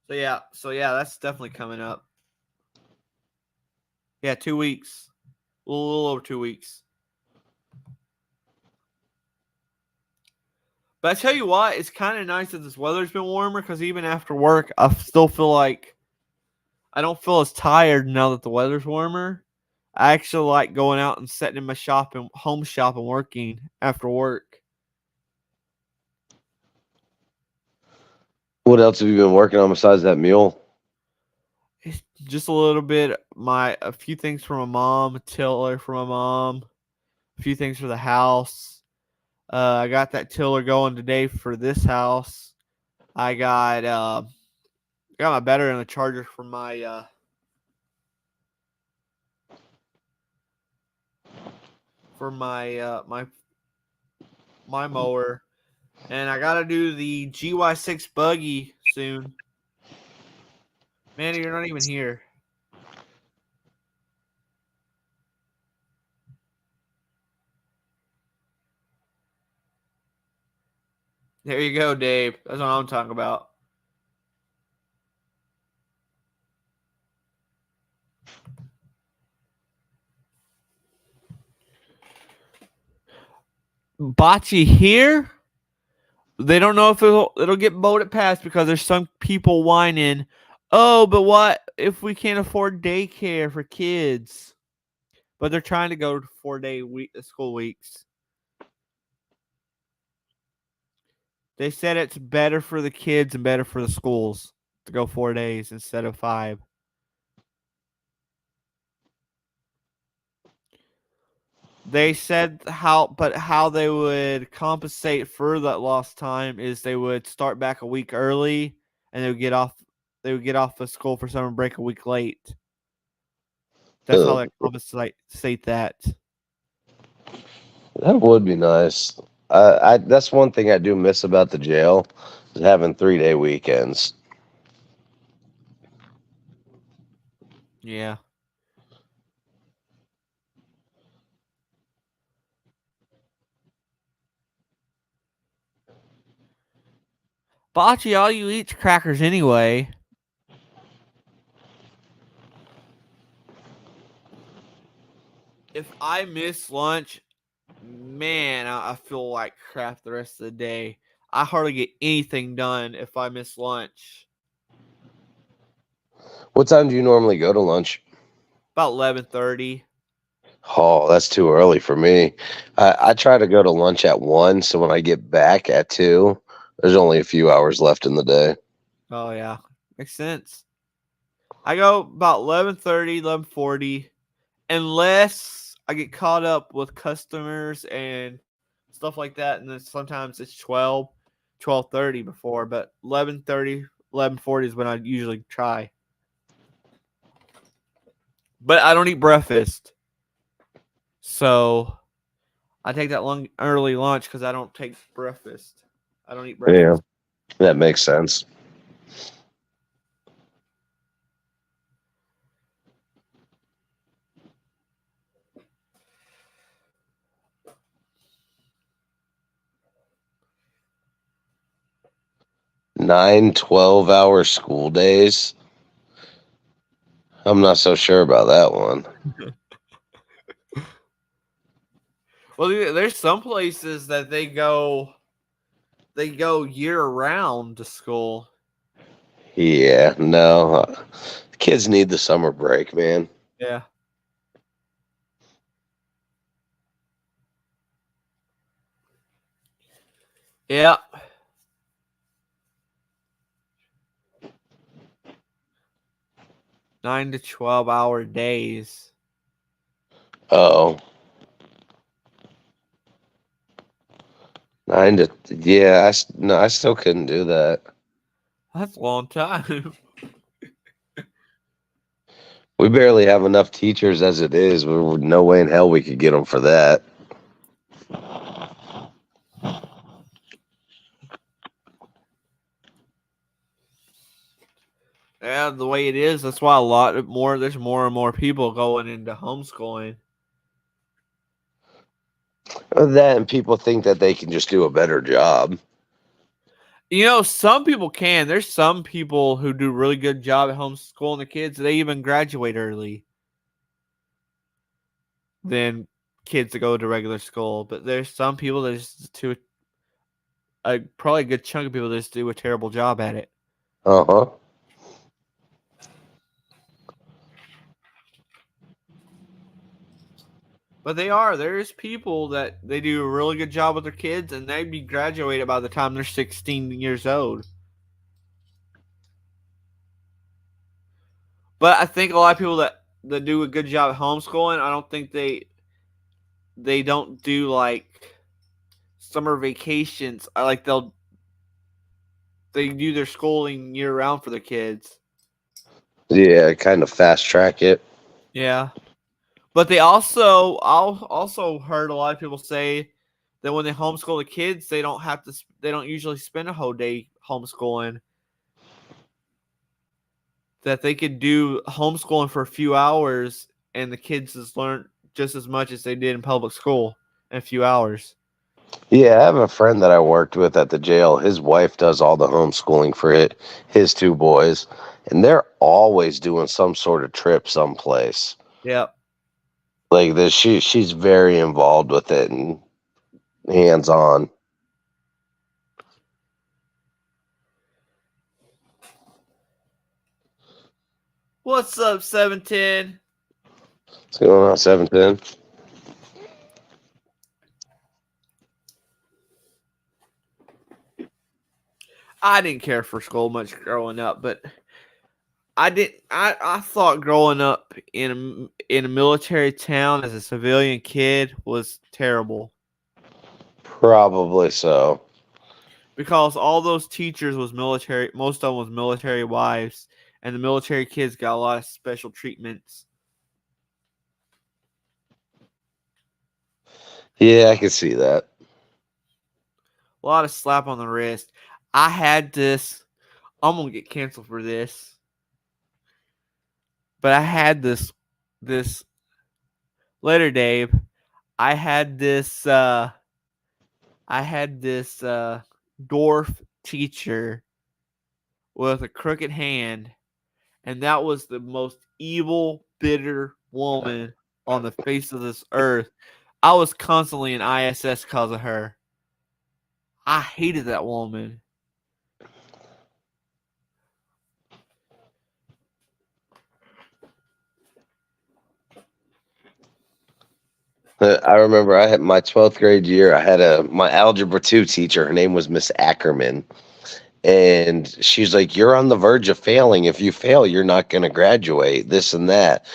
S2: So yeah, that's definitely coming up. Yeah, 2 weeks. A little over 2 weeks. But I tell you what, it's kind of nice that this weather's been warmer because even after work, I still feel like I don't feel as tired now that the weather's warmer. I actually like going out and sitting in my home shop and working after work.
S3: What else have you been working on besides that mule?
S2: It's just a little bit, a few things for my mom, a tiller for my mom, a few things for the house. I got that tiller going today for this house. I got my battery and the charger for my my mower, and I gotta do the GY6 buggy soon. Manny, you're not even here. There you go, Dave. That's what I'm talking about. Bocce here. They don't know if it'll get voted past because there's some people whining. Oh, but what if we can't afford daycare for kids? But they're trying to go to 4-day school weeks. They said it's better for the kids and better for the schools to go 4 days instead of 5. They said how they would compensate for that lost time is they would start back a week early and they would get off of school for summer break a week late. That's how they compensate that.
S3: That would be nice. That's one thing I do miss about the jail is having 3-day weekends.
S2: Yeah. Bocce, all you eat's crackers anyway. If I miss lunch, man, I feel like crap the rest of the day. I hardly get anything done if I miss lunch.
S3: What time do you normally go to lunch?
S2: About 11:30.
S3: Oh, that's too early for me. I try to go to lunch at 1, so when I get back at 2, there's only a few hours left in the day.
S2: Oh yeah, makes sense. I go about 11:30, 11:40, unless I get caught up with customers and stuff like that, and then sometimes it's 12, 12:30 before, but 11:30, 11:40 is when I usually try. But I don't eat breakfast, so I take that early lunch because I don't take breakfast. I don't eat breakfast.
S3: Yeah, that makes sense. Nine 12-hour school days. I'm not so sure about that one.
S2: Well, there's some places that they go year round to school.
S3: Yeah, no. Kids need the summer break, man.
S2: Yeah. Yeah. Nine to 12-hour days.
S3: Oh. 9 to, yeah, no, I still couldn't do that.
S2: That's a long time.
S3: We barely have enough teachers as it is. There's no way in hell we could get them for that.
S2: Yeah, the way it is, that's why there's more and more people going into homeschooling.
S3: That and people think that they can just do a better job.
S2: You know, some people can. There's some people who do a really good job at homeschooling the kids. They even graduate early than kids that go to regular school. But there's some people that just do probably a good chunk of people that just do a terrible job at it.
S3: Uh-huh.
S2: But there's people that they do a really good job with their kids and they'd be graduated by the time they're 16 years old. But I think a lot of people that do a good job at homeschooling, I don't think they don't do like summer vacations. They do their schooling year round for their kids.
S3: Yeah, kind of fast track it.
S2: Yeah. But I've also heard a lot of people say that when they homeschool the kids, they don't usually spend a whole day homeschooling. That they could do homeschooling for a few hours and the kids just learn just as much as they did in public school in a few hours.
S3: Yeah, I have a friend that I worked with at the jail. His wife does all the homeschooling for his 2 boys, and they're always doing some sort of trip someplace.
S2: Yep.
S3: Like this, she's very involved with it and hands on.
S2: What's up, 710?
S3: What's going on, 710?
S2: I didn't care for school much growing up, but I thought growing up in a military town as a civilian kid was terrible
S3: Probably so.
S2: because all those teachers was military. Most of them was military wives, and the military kids got a lot of special treatments.
S3: Yeah, I can see that.
S2: A lot of slap on the wrist. I had this. I'm gonna get canceled for this. But I had this later, Dave. I had this dwarf teacher with a crooked hand, and that was the most evil, bitter woman on the face of this earth. I was constantly in ISS because of her. I hated that woman.
S3: I remember I had my 12th grade year. I had my algebra 2 teacher. Her name was Miss Ackerman. And she's like, "You're on the verge of failing. If you fail, you're not going to graduate, this and that."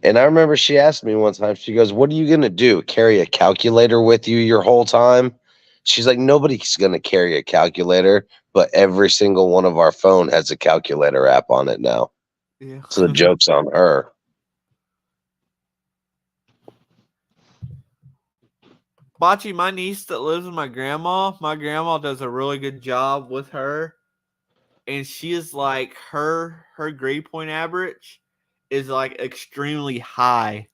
S3: And I remember she asked me one time, she goes, "What are you going to do? Carry a calculator with you your whole time?" She's like, "Nobody's going to carry a calculator, but every single one of our phone has a calculator app on it now."
S2: Yeah.
S3: So the joke's on her.
S2: Bachi, my niece that lives with my grandma does a really good job with her. And she is like her grade point average is like extremely high.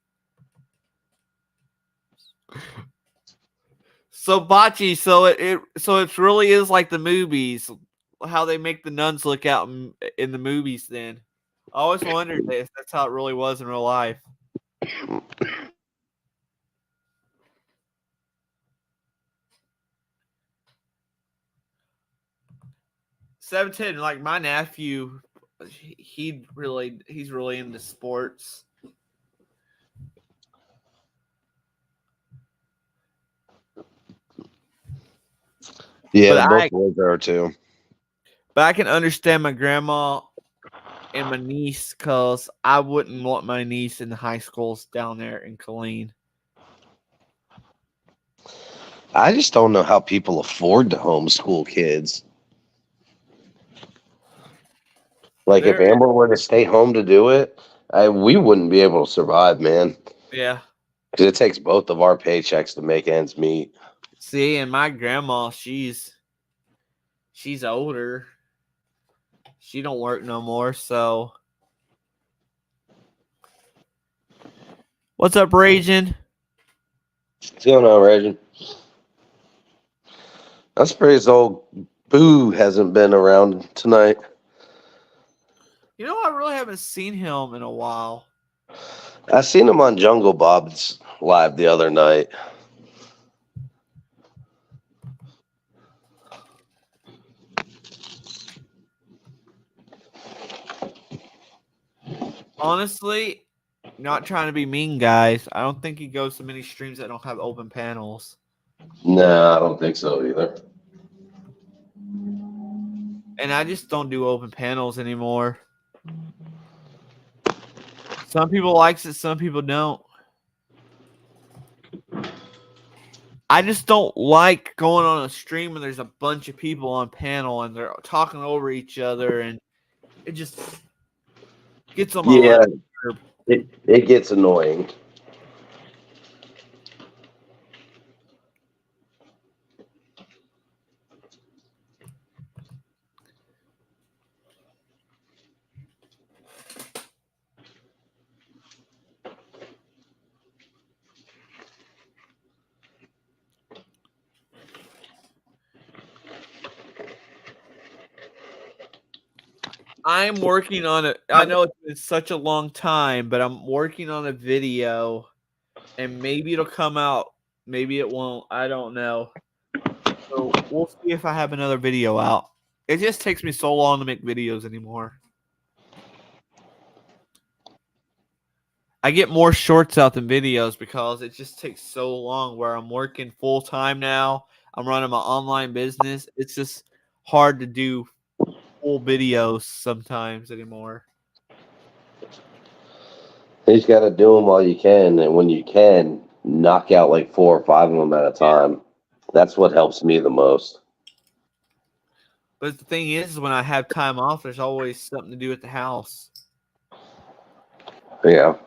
S2: So Bachi, so it really is like the movies, how they make the nuns look out in the movies. Then I always wondered if that's how it really was in real life. Seventeen, like my nephew, he's really into sports.
S3: Yeah,
S2: But
S3: both boys are too.
S2: But I can understand my grandma and my niece because I wouldn't want my niece in the high schools down there in Killeen.
S3: I just don't know how people afford to homeschool kids. Like if
S2: There,
S3: Amber were to stay home to do it, we wouldn't be able to survive, man.
S2: yeah.
S3: Because it takes both of our paychecks to make ends meet.
S2: See, and my grandma, she's older. She don't work no more, so. What's up, Raging?
S3: What's going on, Reggie? I'm surprised old Boo hasn't been around tonight.
S2: You know, I really haven't seen him in a while.
S3: I seen him on Jungle Bob's live the other night.
S2: Honestly, not trying to be mean, guys. I don't think he goes to many streams that don't have open panels.
S3: No, I don't think so either.
S2: And I just don't do open panels anymore. Some people likes it, some people don't. I just don't like going on a stream and there's a bunch of people on panel and they're talking over each other and it just gets on my
S3: Yeah,
S2: last nerve.
S3: it gets annoying.
S2: I'm working on it. I know it's been such a long time, but I'm working on a video and maybe it'll come out. Maybe it won't. I don't know. So we'll see if I have another video out. It just takes me so long to make videos anymore. I get more shorts out than videos because it just takes so long where I'm working full time now. I'm running my online business. It's just hard to do full videos sometimes anymore.
S3: You just got to do them while you can. And when you can, knock out like 4 or 5 of them at a time. That's what helps me the most.
S2: But the thing is, when I have time off, there's always something to do at the house.
S3: Yeah.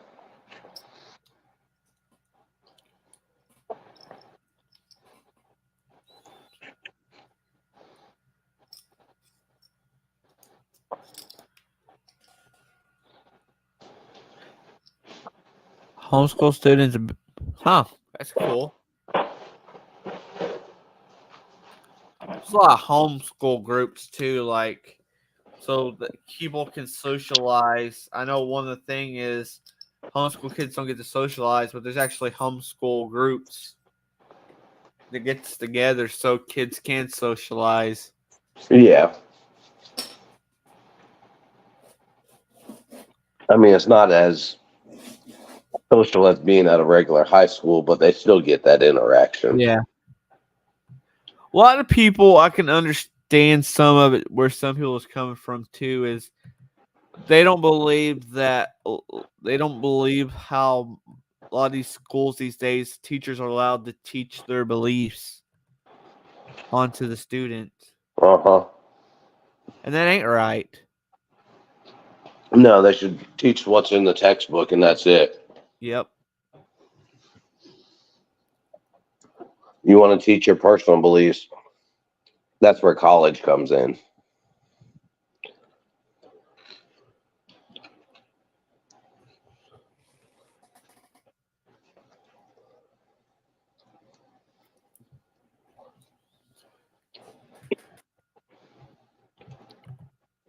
S2: Homeschool students, huh? That's cool. There's a lot of homeschool groups too, like so that people can socialize. I know one of the thing is homeschool kids don't get to socialize, but there's actually homeschool groups that gets together so kids can socialize.
S3: Yeah. I mean, it's not as social as being at a regular high school, but they still get that interaction.
S2: Yeah. A lot of people, I can understand some of it where some people is coming from too, is they don't believe how a lot of these schools these days teachers are allowed to teach their beliefs onto the students.
S3: Uh-huh.
S2: And that ain't right.
S3: No, they should teach what's in the textbook and that's it.
S2: Yep.
S3: You want to teach your personal beliefs. That's where college comes in.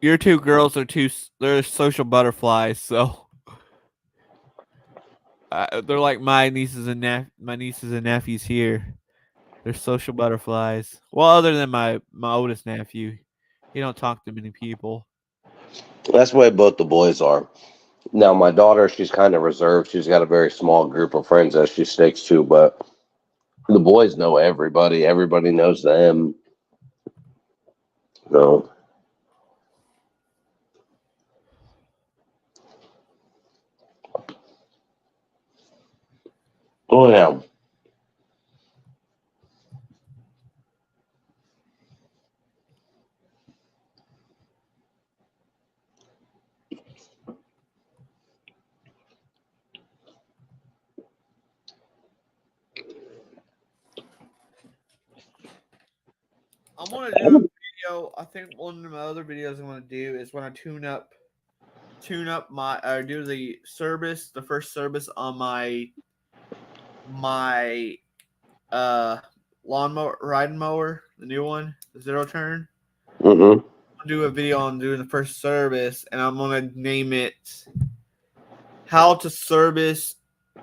S2: Your two girls are they're social butterflies, so they're like my nieces and nephews here. They're social butterflies. Well, other than my oldest nephew, he don't talk to many people.
S3: That's the way both the boys are. Now, my daughter, she's kind of reserved. She's got a very small group of friends that she sticks to, but the boys know everybody. Everybody knows them. No. Oh, yeah.
S2: I'm gonna do a video. I think one of my other videos I'm gonna do is when I tune up my do the first service on my uh lawnmower riding mower, the new one, the zero turn.
S3: Mm-hmm.
S2: I'll do a video on doing the first service, and I'm gonna name it "How to Service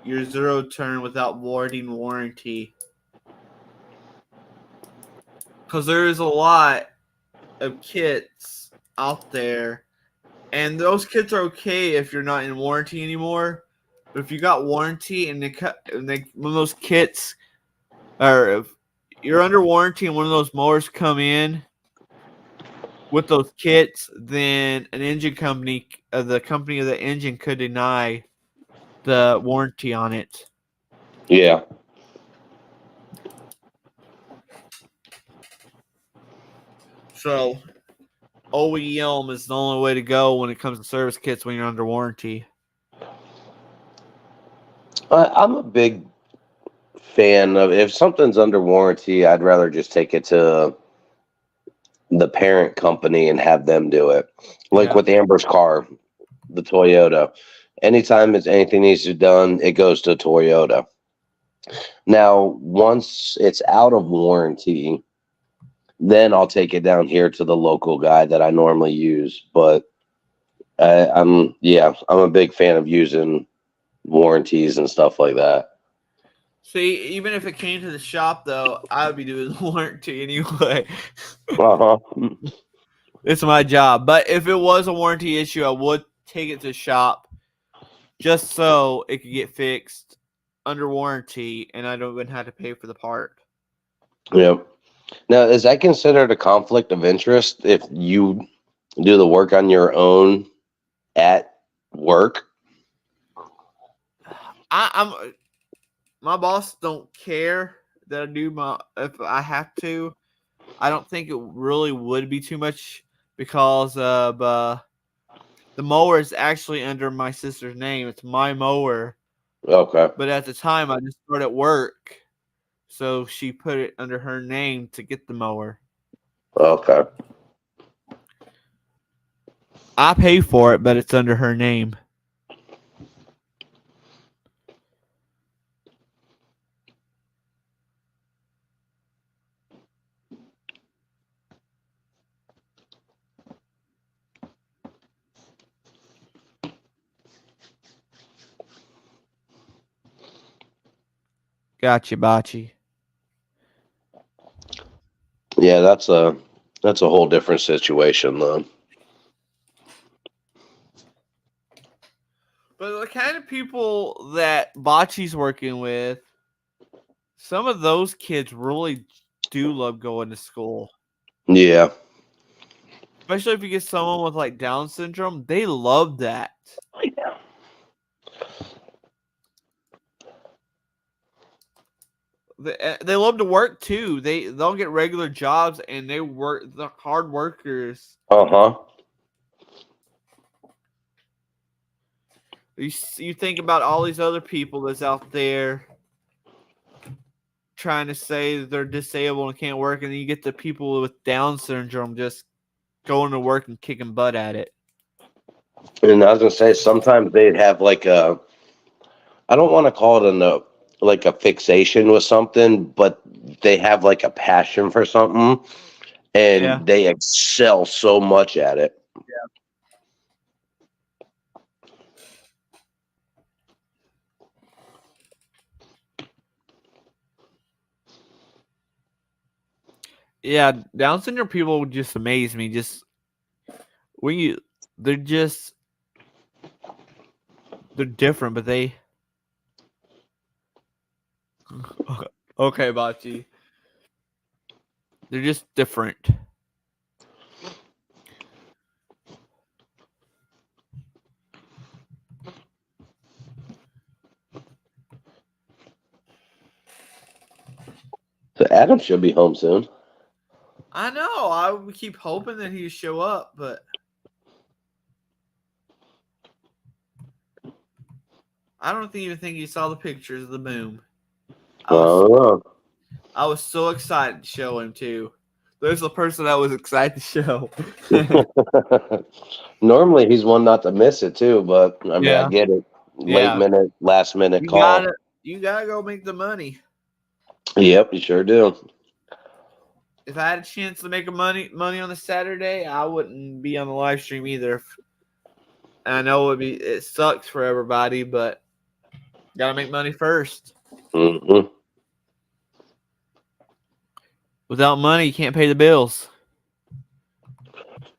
S2: Your Zero Turn Without Voiding Warranty." Because there is a lot of kits out there, and those kits are okay if you're not in warranty anymore. But if you got warranty and one of those kits, or if you're under warranty and one of those mowers come in with those kits, then an engine company, the company of the engine, could deny the warranty on it.
S3: Yeah.
S2: So OEM is the only way to go when it comes to service kits when you're under warranty.
S3: I'm a big fan of if something's under warranty, I'd rather just take it to the parent company and have them do it. Like
S2: Yeah.
S3: with Amber's car, the Toyota. Anytime anything needs to be done, it goes to Toyota. Now, once it's out of warranty, then I'll take it down here to the local guy that I normally use. But I'm a big fan of using warranties and stuff like that.
S2: See, even if it came to the shop, though, I would be doing the warranty anyway.
S3: Uh-huh.
S2: It's my job. But if it was a warranty issue, I would take it to the shop just so it could get fixed under warranty, and I don't even have to pay for the part.
S3: Yeah. Now, is that considered a conflict of interest if you do the work on your own at work?
S2: I'm my boss don't care that I do if I have to. I don't think it really would be too much because of the mower is actually under my sister's name. It's my mower,
S3: Okay.
S2: but at the time I just started work, so she put it under her name to get the mower.
S3: Okay.
S2: I pay for it, but it's under her name. Gotcha, Bocce.
S3: Yeah, that's a whole different situation though.
S2: But the kind of people that Bocce's working with, some of those kids really do love going to school.
S3: Yeah.
S2: Especially if you get someone with like Down syndrome, they love that. They love to work too. They'll get regular jobs and they work. The hard workers.
S3: Uh-huh.
S2: You think about all these other people that's out there trying to say they're disabled and can't work, and then you get the people with Down syndrome just going to work and kicking butt at it.
S3: And I was gonna say sometimes they'd have like a, I don't want to call it like a fixation with something, but they have like a passion for something and
S2: Yeah.
S3: they excel so much at it.
S2: Yeah, Down syndrome people just amaze me. Just when you, they're different, but they. Okay, Bachi. They're just different.
S3: So Adam should be home soon.
S2: I know. I would keep hoping that he'd show up, but I don't even think he saw the pictures of the boom. I was so excited to show him too. There's the person I was excited to show.
S3: Normally he's one not to miss it too, but I mean
S2: Yeah.
S3: I get it.
S2: Yeah.
S3: Late minute, last minute call.
S2: You gotta go make the money.
S3: Yep, you sure do.
S2: If I had a chance to make money on a Saturday, I wouldn't be on the live stream either. I know it sucks for everybody, but gotta make money first.
S3: Mm-hmm.
S2: Without money, you can't pay the bills.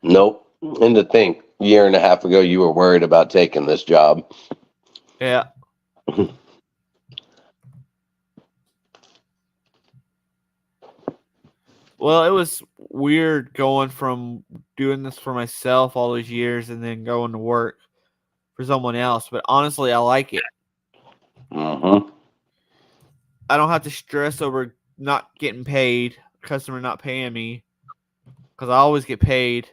S3: Nope. And to think, a year and a half ago, you were worried about taking this job.
S2: Yeah. Well, it was weird going from doing this for myself all those years and then going to work for someone else. But honestly, I like it.
S3: Mm-hmm.
S2: I don't have to stress over not getting paid, customer not paying me, because I always get paid.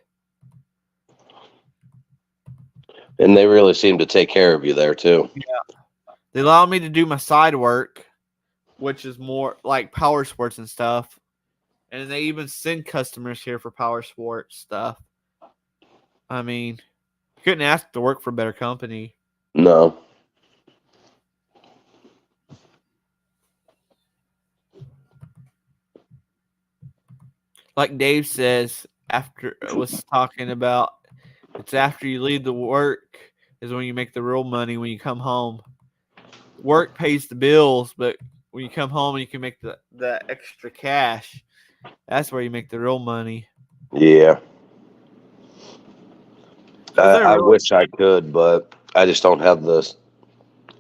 S3: And they really seem to take care of you there too.
S2: Yeah. They allow me to do my side work, which is more like power sports and stuff. And they even send customers here for power sports stuff. I mean, couldn't ask to work for a better company.
S3: No.
S2: Like Dave says, was talking about, it's after you leave the work is when you make the real money when you come home. Work pays the bills, but when you come home and you can make the extra cash, that's where you make the real money.
S3: Yeah. I wish I could, but I just don't have the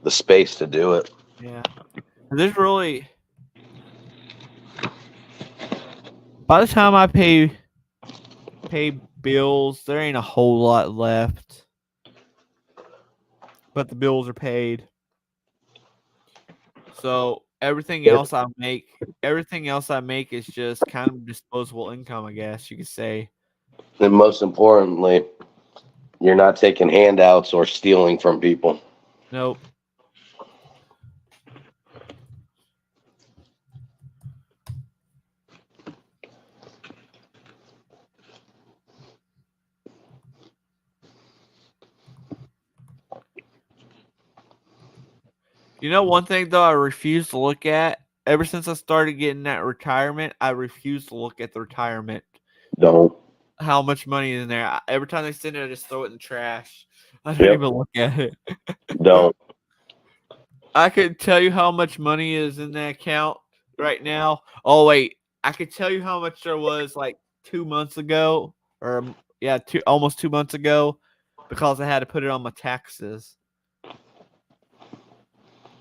S3: space to do it.
S2: Yeah. There's really, by the time I pay bills, there ain't a whole lot left. But the bills are paid. So everything else I make is just kind of disposable income, I guess you could say.
S3: And most importantly, you're not taking handouts or stealing from people.
S2: Nope. You know, one thing though I refuse to look at, ever since I started getting that retirement, I refuse to look at the retirement.
S3: Don't.
S2: How much money is in there? Every time they send it, I just throw it in the trash. I don't even look at it.
S3: Don't.
S2: I could tell you how much money is in that account right now. Oh wait, I could tell you how much there was like 2 months ago, or yeah, almost 2 months ago, because I had to put it on my taxes,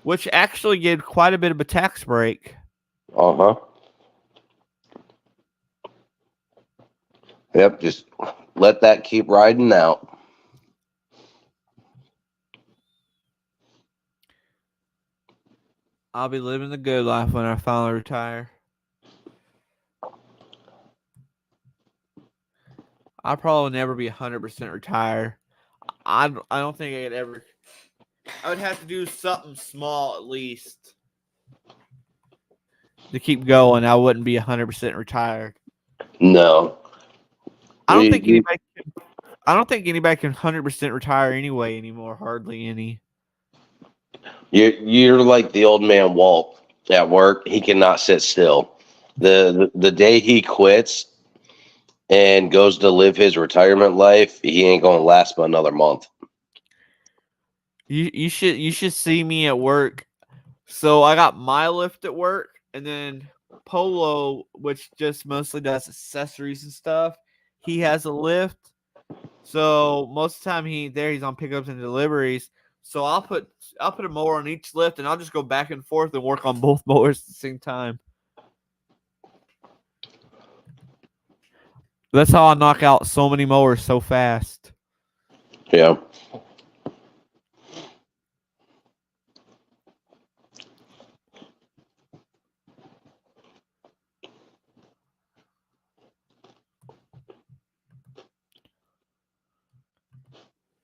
S2: which actually gave quite a bit of a tax break.
S3: Uh-huh. Yep, just let that keep riding out.
S2: I'll be living the good life when I finally retire. I'll probably never be 100% retired. I don't think I could ever. I would have to do something small at least to keep going. I wouldn't be 100% retired.
S3: No.
S2: I don't
S3: You-
S2: think
S3: you-
S2: anybody. I don't think anybody can 100% retire anyway anymore. Hardly any.
S3: You're like the old man Walt at work. He cannot sit still. The day he quits and goes to live his retirement life, he ain't gonna last but another month.
S2: You should see me at work. So I got my lift at work, and then Polo, which just mostly does accessories and stuff, he has a lift. So most of the time he's on pickups and deliveries. So I'll put a mower on each lift, and I'll just go back and forth and work on both mowers at the same time. That's how I knock out so many mowers so fast.
S3: Yeah.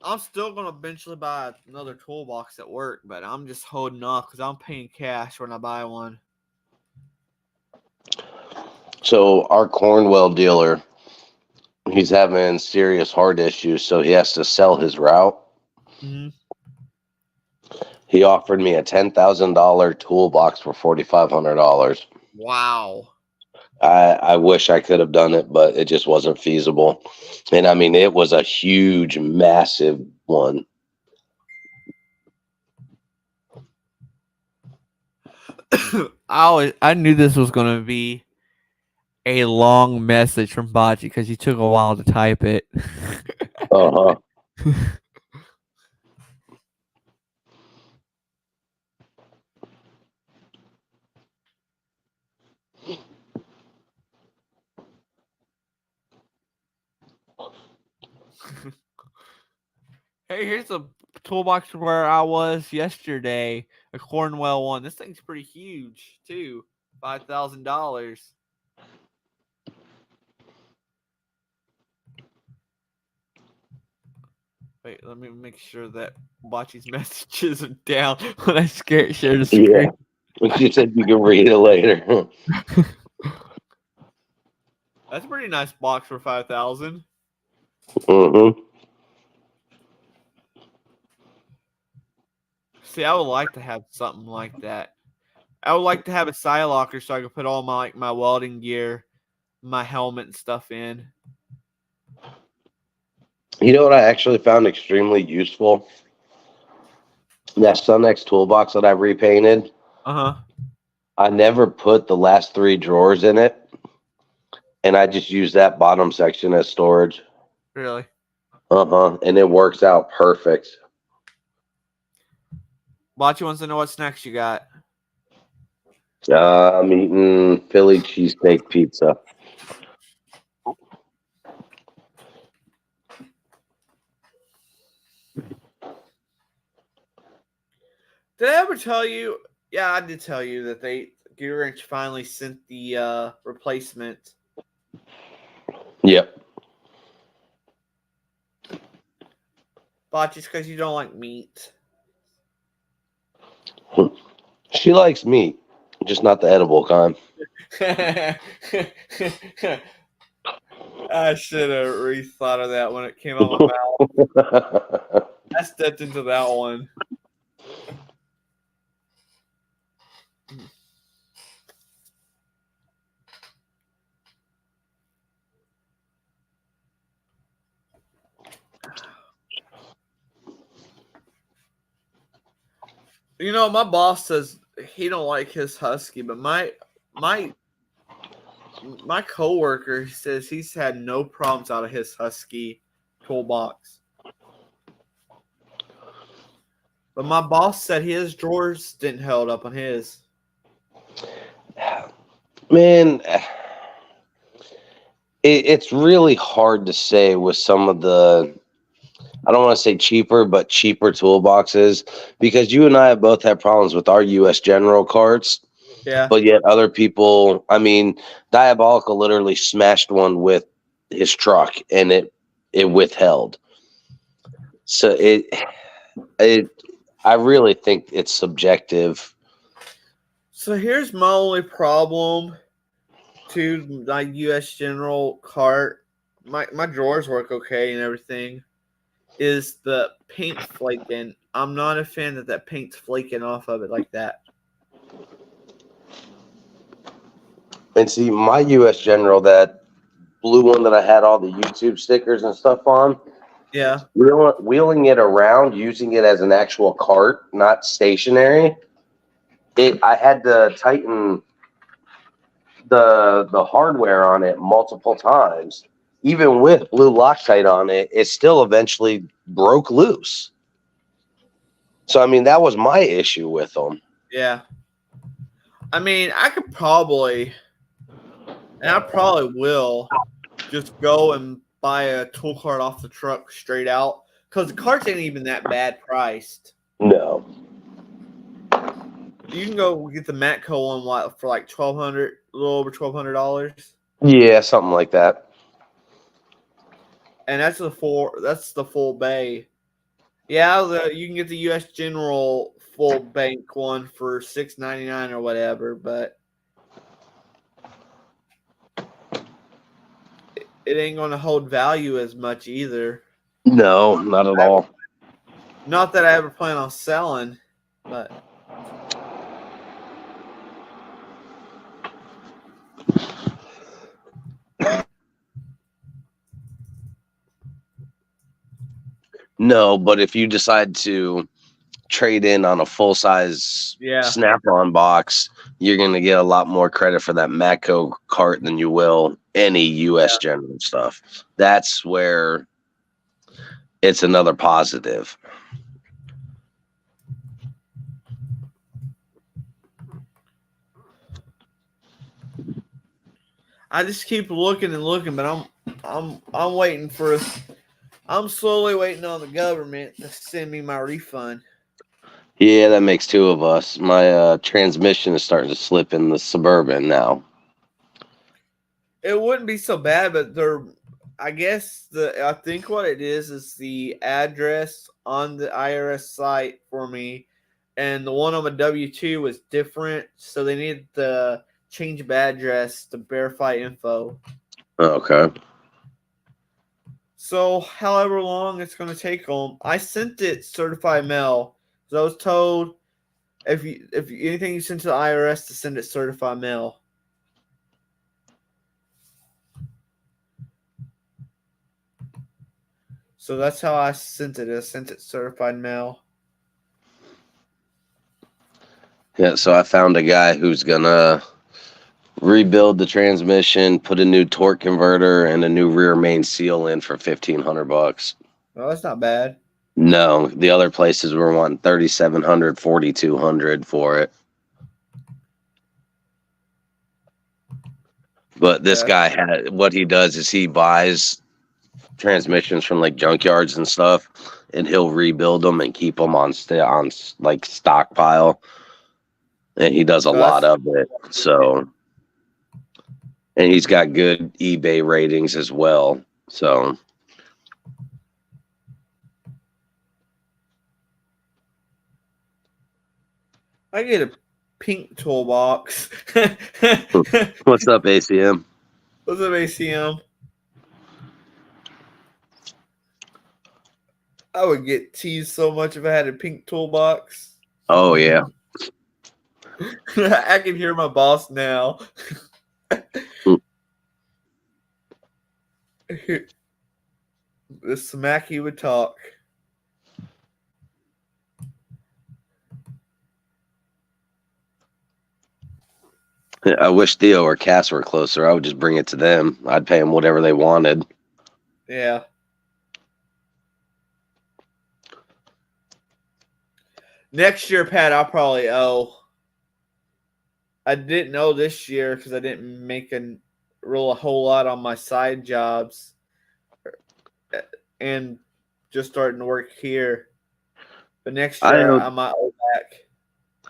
S2: I'm still gonna eventually buy another toolbox at work, but I'm just holding off because I'm paying cash when I buy one.
S3: So our Cornwell dealer, he's having serious heart issues, so he has to sell his route.
S2: Mm-hmm.
S3: He offered me a $10,000 toolbox for $4,500.
S2: Wow.
S3: I wish I could have done it, but it just wasn't feasible. And I mean, it was a huge, massive one.
S2: I knew this was gonna be a long message from Bachi because he took a while to type it.
S3: Uh huh.
S2: Hey, here's a toolbox where I was yesterday. A Cornwell one. This thing's pretty huge too. $5,000. Wait, let me make sure that Bachi's messages are down when I share the screen.
S3: Yeah. She said you can read it later.
S2: That's a pretty nice box for 5,000.
S3: Mm-hmm.
S2: See, I would like to have something like that. I would like to have a side locker so I could put all my welding gear, my helmet and stuff in.
S3: You know what I actually found extremely useful? That Sunex toolbox that I repainted.
S2: Uh-huh.
S3: I never put the last three drawers in it, and I just use that bottom section as storage.
S2: Really?
S3: Uh-huh. And it works out perfect.
S2: Bachi wants to know what snacks you got.
S3: I'm eating Philly cheesesteak pizza.
S2: Did I ever tell you? Yeah, I did tell you that Gear Wrench finally sent the replacement.
S3: Yep.
S2: Bot, just because you don't like meat.
S3: She likes meat, just not the edible kind.
S2: I should have rethought of that when it came out of my mouth. I stepped into that one. My boss says he don't like his Husky, but my coworker says he's had no problems out of his Husky toolbox. But my boss said his drawers didn't held up on his.
S3: Man, it's really hard to say with some of the, I don't want to say cheaper, but cheaper toolboxes, because you and I have both had problems with our US General carts.
S2: Yeah.
S3: But yet other people, I mean, Diabolical literally smashed one with his truck and it withheld. So I really think it's subjective.
S2: So here's my only problem to my US General cart. My drawers work okay and everything. Is the paint flaking? I'm not a fan that paint's flaking off of it like that.
S3: And see, my US General, that blue one that I had all the YouTube stickers and stuff on,
S2: Yeah.
S3: wheeling it around, using it as an actual cart, not stationary, I had to tighten the hardware on it multiple times. Even with blue Loctite on it, it still eventually broke loose. So I mean, that was my issue with them.
S2: Yeah. I mean, I could probably, and I probably will, just go and buy a tool cart off the truck straight out, because the carts ain't even that bad priced.
S3: No.
S2: You can go get the Matco one for like $1,200, a little over $1,200,
S3: Yeah, something like that.
S2: and that's the full bay. Yeah, you can get the US General full bank one for $6.99 or whatever, but it ain't gonna hold value as much either.
S3: No, not at all.
S2: Not that I ever plan on selling, but
S3: No, but if you decide to trade in on a full size
S2: yeah.
S3: Snap-on box, you're going to get a lot more credit for that Matco cart than you will any US General stuff. That's where it's another positive.
S2: I just keep looking and looking, but I'm waiting for I'm slowly waiting on the government to send me my refund.
S3: Yeah, that makes two of us. My transmission is starting to slip in the Suburban now.
S2: It wouldn't be so bad, but I think what it is the address on the IRS site for me, and the one on my W-2 was different, so they needed to change of address to verify info.
S3: Okay.
S2: So, however long it's going to take them, I sent it certified mail. So I was told if anything you send to the IRS to send it certified mail. So that's how I sent it. I sent it certified mail.
S3: Yeah, so I found a guy who's gonna rebuild the transmission, put a new torque converter and a new rear main seal in for $1,500.
S2: Well, that's not bad.
S3: No, the other places were wanting $3,700, $4,200 for it. But this guy what he does is he buys transmissions from like junkyards and stuff, and he'll rebuild them and keep them on like stockpile. And he does a lot of it. So, and he's got good eBay ratings as well. So,
S2: I get a pink toolbox.
S3: what's up, ACM?
S2: What's up, ACM? I would get teased so much if I had a pink toolbox.
S3: Oh, yeah.
S2: I can hear my boss now. The smack he would talk.
S3: I wish Theo or Cass were closer. I would just bring it to them. I'd pay them whatever they wanted.
S2: Yeah. Next year, Pat, I'll probably owe. I didn't know this year because I didn't make a whole lot on my side jobs and just starting to work here. But next year, I might owe back.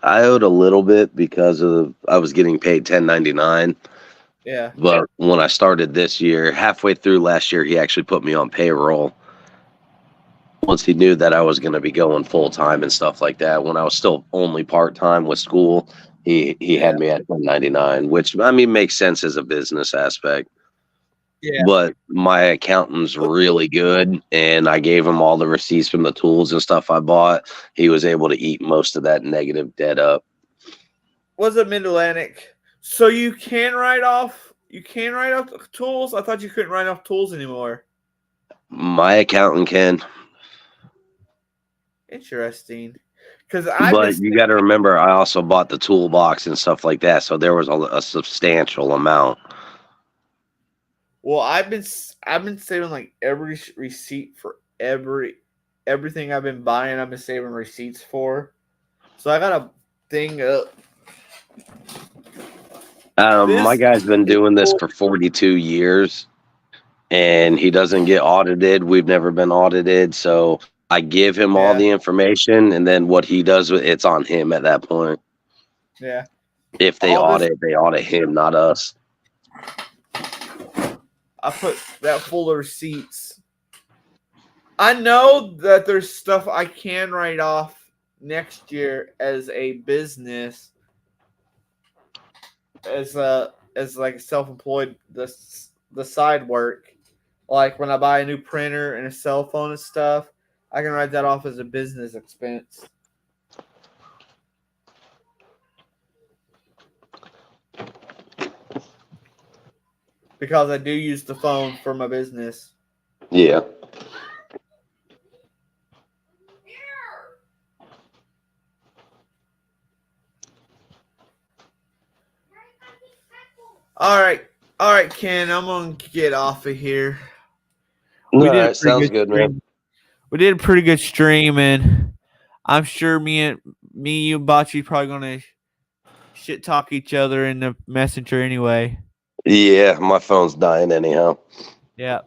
S3: I owed a little bit because I was getting paid 1099.
S2: Yeah.
S3: But when I started this year, halfway through last year, he actually put me on payroll. Once he knew that I was going to be going full time and stuff like that, when I was still only part time with school, he had me at 1099, which I mean makes sense as a business aspect.
S2: Yeah.
S3: But my accountant's really good, and I gave him all the receipts from the tools and stuff I bought. He was able to eat most of that negative debt up.
S2: Was it Mid-Atlantic? So you can write off tools? I thought you couldn't write off tools anymore.
S3: My accountant can.
S2: Interesting. But
S3: you got to remember, I also bought the toolbox and stuff like that, so there was a substantial amount.
S2: Well, I've been saving like every receipt for everything I've been buying. I've been saving receipts for. So I got a thing up.
S3: My guy's been doing this for 42 years, and he doesn't get audited. We've never been audited, so I give him all the information, and then what he does, it's on him at that point.
S2: Yeah.
S3: If they they audit him, not us.
S2: I put that full of receipts. I know that there's stuff I can write off next year as a business, as like self-employed, the side work. Like when I buy a new printer and a cell phone and stuff, I can write that off as a business expense. Because I do use the phone for my business.
S3: Yeah.
S2: All right, Ken. I'm gonna get off of here.
S3: Sounds good, man.
S2: We did a pretty good stream, and I'm sure me, you, and Bocce probably gonna shit talk each other in the messenger anyway.
S3: Yeah, my phone's dying anyhow.
S2: Yeah.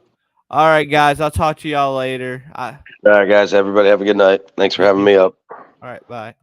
S2: All right, guys. I'll talk to y'all later.
S3: All right, guys. Everybody have a good night. Thanks for having me up.
S2: All right. Bye.